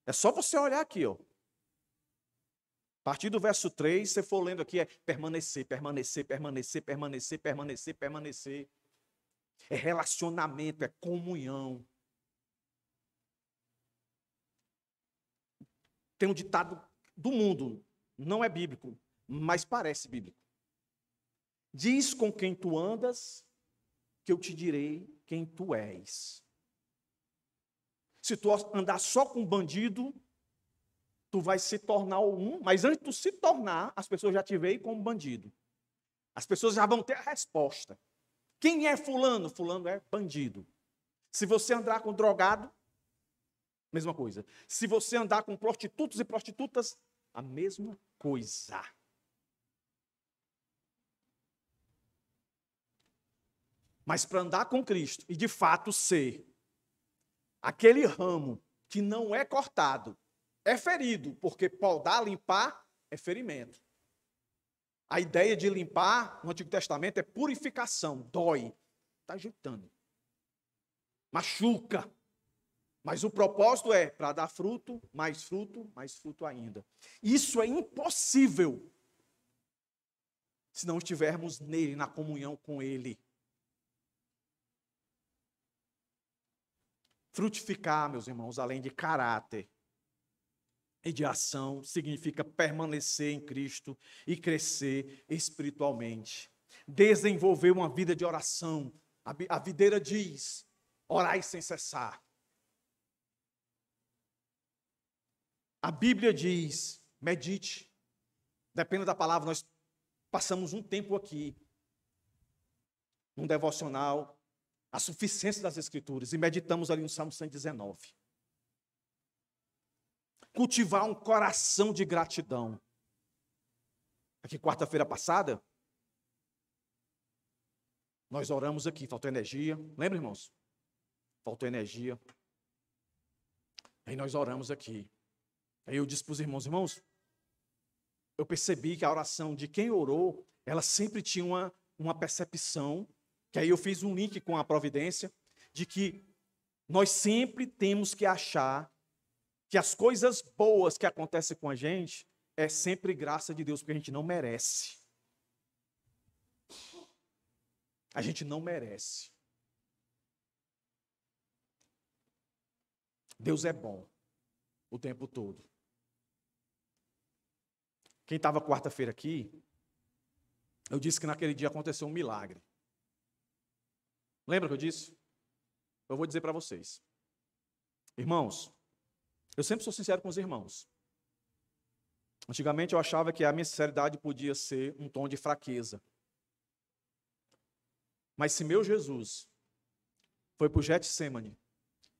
É só você olhar aqui, ó. A partir do verso 3, se você for lendo aqui, é permanecer. É relacionamento, é comunhão. Tem um ditado do mundo, não é bíblico, mas parece bíblico. Diz com quem tu andas, que eu te direi quem tu és. Se tu andar só com bandido, tu vai se tornar um, mas antes de tu se tornar, as pessoas já te veem como bandido. As pessoas já vão ter a resposta. Quem é fulano? Fulano é bandido. Se você andar com drogado, mesma coisa. Se você andar com prostitutos e prostitutas, a mesma coisa. Mas para andar com Cristo e de fato ser aquele ramo que não é cortado, é ferido, porque podar, limpar, é ferimento. A ideia de limpar no Antigo Testamento é purificação, dói, está ajeitando, machuca. Mas o propósito é para dar fruto mais fruto ainda. Isso é impossível se não estivermos nele, na comunhão com ele. Frutificar, meus irmãos, além de caráter e de ação, significa permanecer em Cristo e crescer espiritualmente. Desenvolver uma vida de oração. A videira diz, orai sem cessar. A Bíblia diz, medite. Depende da palavra, nós passamos um tempo aqui, num devocional, a suficiência das Escrituras, e meditamos ali no Salmo 119. Cultivar um coração de gratidão. Aqui, quarta-feira passada, nós oramos aqui, faltou energia. Lembra, irmãos? Faltou energia. Aí nós oramos aqui. Aí eu disse para os irmãos, eu percebi que a oração de quem orou, ela sempre tinha uma percepção, que aí eu fiz um link com a providência, de que nós sempre temos que achar que as coisas boas que acontecem com a gente é sempre graça de Deus, porque a gente não merece. A gente não merece. Deus é bom o tempo todo. Quem estava quarta-feira aqui, eu disse que naquele dia aconteceu um milagre. Lembra que eu disse? Eu vou dizer para vocês. Irmãos, eu sempre sou sincero com os irmãos. Antigamente eu achava que a minha sinceridade podia ser um tom de fraqueza. Mas se meu Jesus foi para o Getsemane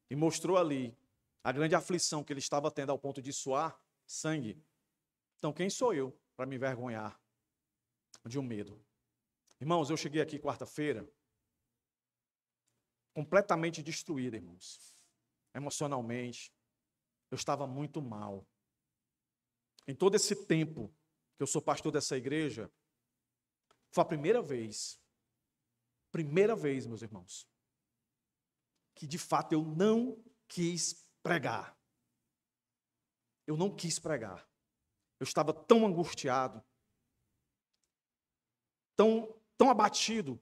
e mostrou ali a grande aflição que ele estava tendo ao ponto de suar sangue, então quem sou eu para me envergonhar de um medo? Irmãos, eu cheguei aqui quarta-feira completamente destruído, irmãos. Emocionalmente, eu estava muito mal. Em todo esse tempo que eu sou pastor dessa igreja, foi a primeira vez, meus irmãos, que de fato eu não quis pregar. Eu não quis pregar. Eu estava tão angustiado, tão abatido,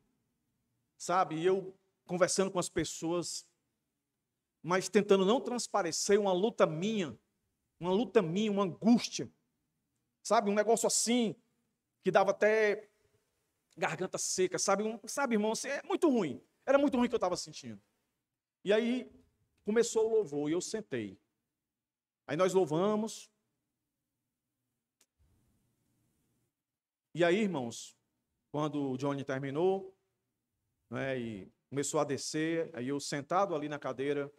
sabe? E eu conversando com as pessoas, mas tentando não transparecer uma luta minha, uma angústia, sabe? Um negócio assim, que dava até garganta seca, sabe, irmão, assim, é muito ruim. Era muito ruim o que eu estava sentindo. E aí começou o louvor e eu sentei. Aí nós louvamos. E aí, irmãos, quando o Johnny terminou, né, e começou a descer, aí eu sentado ali na cadeira,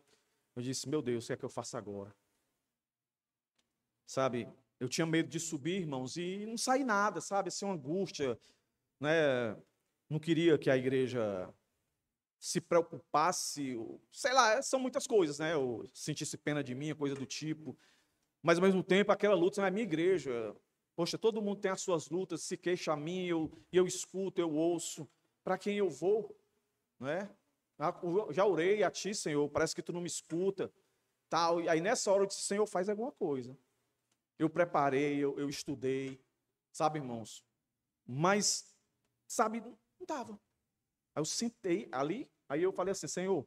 eu disse, meu Deus, o que é que eu faço agora? Sabe, eu tinha medo de subir, irmãos, e não sair nada, sabe, assim, uma angústia, né, não queria que a igreja se preocupasse, sei lá, são muitas coisas, né, eu sentisse pena de mim, coisa do tipo, mas ao mesmo tempo aquela luta não é a minha igreja, poxa, todo mundo tem as suas lutas, se queixa a mim, eu escuto, eu ouço, para quem eu vou, não é? Já orei a ti, Senhor, parece que tu não me escuta, tal, e aí nessa hora eu disse, Senhor, faz alguma coisa, eu preparei, eu estudei, sabe, irmãos, mas, sabe, não dava. Aí eu sentei ali, aí eu falei assim, Senhor,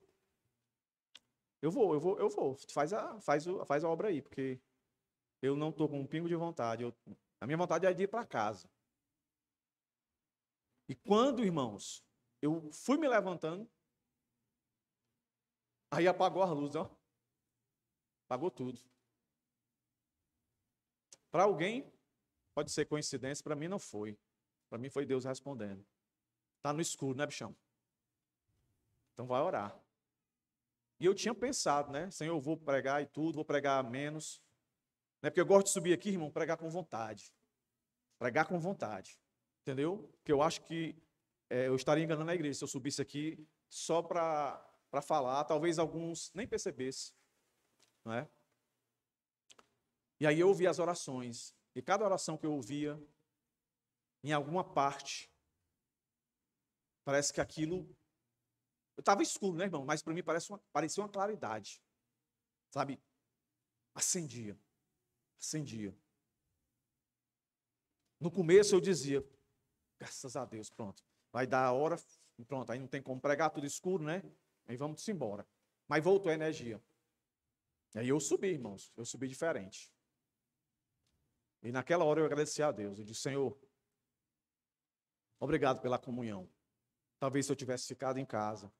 eu vou, faz a obra aí, porque eu não estou com um pingo de vontade, a minha vontade é de ir para casa. E quando, irmãos, eu fui me levantando, aí apagou as luzes, ó, apagou tudo. Para alguém, pode ser coincidência, para mim não foi. Para mim foi Deus respondendo. Está no escuro, né, bichão? Então vai orar. E eu tinha pensado, né? Senhor, eu vou pregar e tudo, vou pregar menos. Né? Porque eu gosto de subir aqui, irmão, pregar com vontade. Pregar com vontade. Entendeu? Porque eu acho que eu estaria enganando a igreja se eu subisse aqui só para falar. Talvez alguns nem percebessem. Não é? E aí eu ouvi as orações. E cada oração que eu ouvia, em alguma parte, parece que aquilo... Eu estava escuro, né, irmão? Mas para mim parecia uma claridade. Sabe? Acendia. No começo eu dizia, graças a Deus, pronto. Vai dar a hora, pronto. Aí não tem como pregar, tudo escuro, né? Aí vamos embora. Mas voltou a energia. E aí eu subi, irmãos. Eu subi diferente. E naquela hora eu agradeci a Deus. Eu disse, Senhor, obrigado pela comunhão. Talvez se eu tivesse ficado em casa,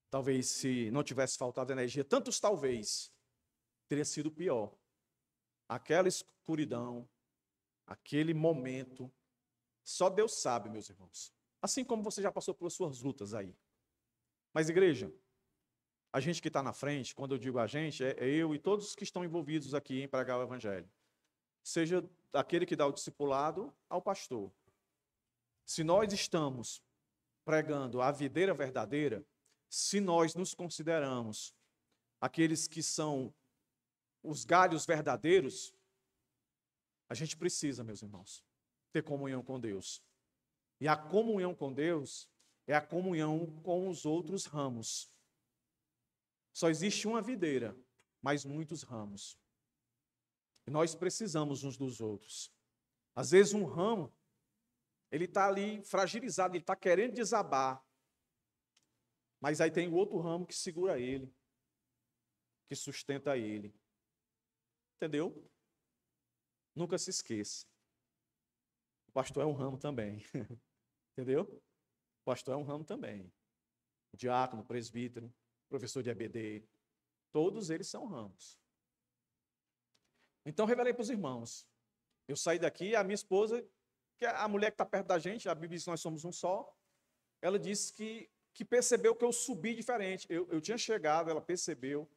talvez se não tivesse faltado energia, tantos talvez, teria sido pior. Aquela escuridão, aquele momento, só Deus sabe, meus irmãos. Assim como você já passou pelas suas lutas aí. Mas, igreja, a gente que está na frente, quando eu digo a gente, é eu e todos que estão envolvidos aqui em pregar o evangelho. Seja aquele que dá o discipulado ao pastor. Se nós estamos pregando a videira verdadeira, se nós nos consideramos aqueles que são os galhos verdadeiros, a gente precisa, meus irmãos, ter comunhão com Deus. E a comunhão com Deus é a comunhão com os outros ramos. Só existe uma videira, mas muitos ramos. E nós precisamos uns dos outros. Às vezes um ramo, ele está ali fragilizado, ele está querendo desabar. Mas aí tem o outro ramo que segura ele, que sustenta ele. Entendeu? Nunca se esqueça. O pastor é um ramo também. Entendeu? O pastor é um ramo também. O diácono, o presbítero, professor de EBD, todos eles são ramos. Então, revelei para os irmãos. Eu saí daqui, a minha esposa, que é a mulher que está perto da gente, a Bíblia diz que nós somos um só, ela disse que percebeu que eu subi diferente. Eu tinha chegado, ela percebeu,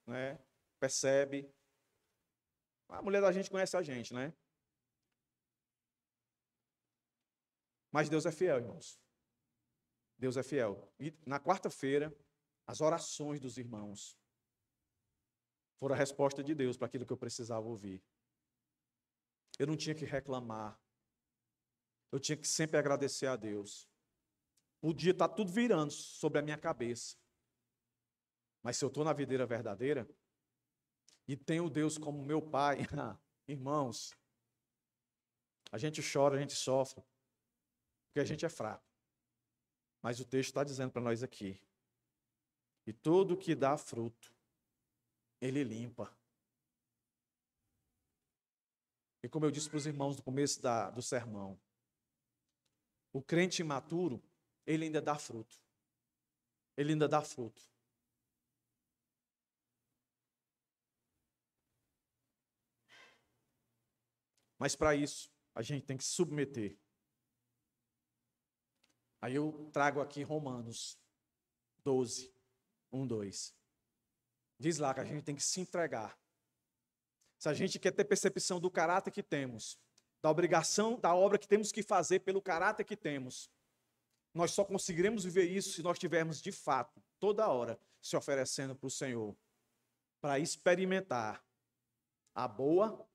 né? Percebe. A mulher da gente conhece a gente, né? Mas Deus é fiel, irmãos. Deus é fiel. E na quarta-feira, as orações dos irmãos foram a resposta de Deus para aquilo que eu precisava ouvir. Eu não tinha que reclamar. Eu tinha que sempre agradecer a Deus. Podia estar tudo virando sobre a minha cabeça. Mas se eu estou na videira verdadeira e tenho Deus como meu Pai, irmãos, a gente chora, a gente sofre, porque a gente é fraco. Mas o texto está dizendo para nós aqui, e tudo que dá fruto, Ele limpa. E como eu disse para os irmãos no começo do sermão, o crente imaturo, ele ainda dá fruto. Ele ainda dá fruto. Mas para isso, a gente tem que se submeter. Aí eu trago aqui Romanos 12, 1, 2. Diz lá que a gente tem que se entregar. Se a gente quer ter percepção do caráter que temos, da obrigação, da obra que temos que fazer pelo caráter que temos, nós só conseguiremos viver isso se nós estivermos, de fato, toda hora, se oferecendo para o Senhor, para experimentar a boa,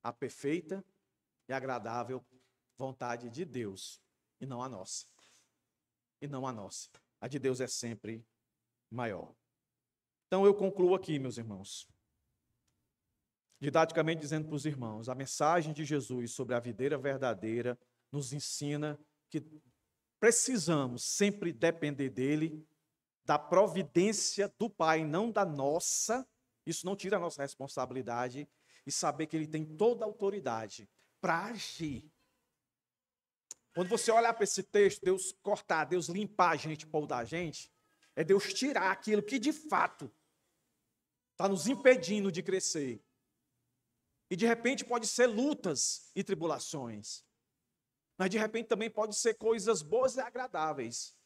a perfeita e agradável vontade de Deus, e não a nossa. E não a nossa. A de Deus é sempre maior. Então eu concluo aqui, meus irmãos, didaticamente dizendo para os irmãos, a mensagem de Jesus sobre a videira verdadeira nos ensina que precisamos sempre depender dele, da providência do Pai, não da nossa. Isso não tira a nossa responsabilidade, e saber que ele tem toda a autoridade para agir. Quando você olhar para esse texto, Deus cortar, Deus limpar a gente, podar a gente, é Deus tirar aquilo que de fato está nos impedindo de crescer. E de repente pode ser lutas e tribulações. Mas de repente também pode ser coisas boas e agradáveis,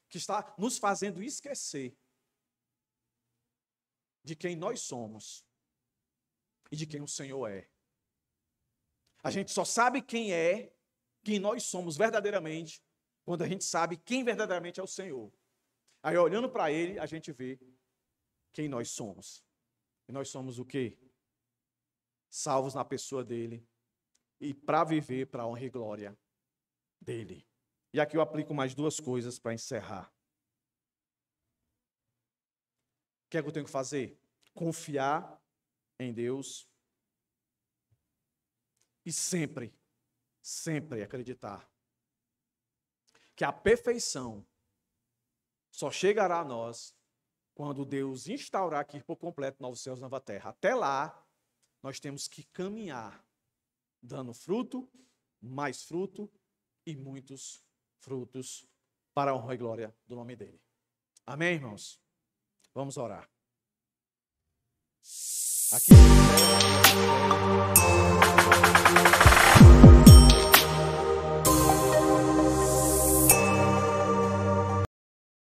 que está nos fazendo esquecer de quem nós somos e de quem o Senhor é. A gente só sabe quem nós somos verdadeiramente, quando a gente sabe quem verdadeiramente é o Senhor. Aí olhando para Ele, a gente vê quem nós somos. E nós somos o quê? Salvos na pessoa dEle e para viver para a honra e glória dEle. E aqui eu aplico mais duas coisas para encerrar. O que é que eu tenho que fazer? Confiar em Deus e sempre acreditar que a perfeição só chegará a nós quando Deus instaurar aqui por completo novos céus e nova terra. Até lá, nós temos que caminhar, dando fruto, mais fruto e muitos frutos para a honra e glória do nome dele. Amém, irmãos? Vamos orar. Aqui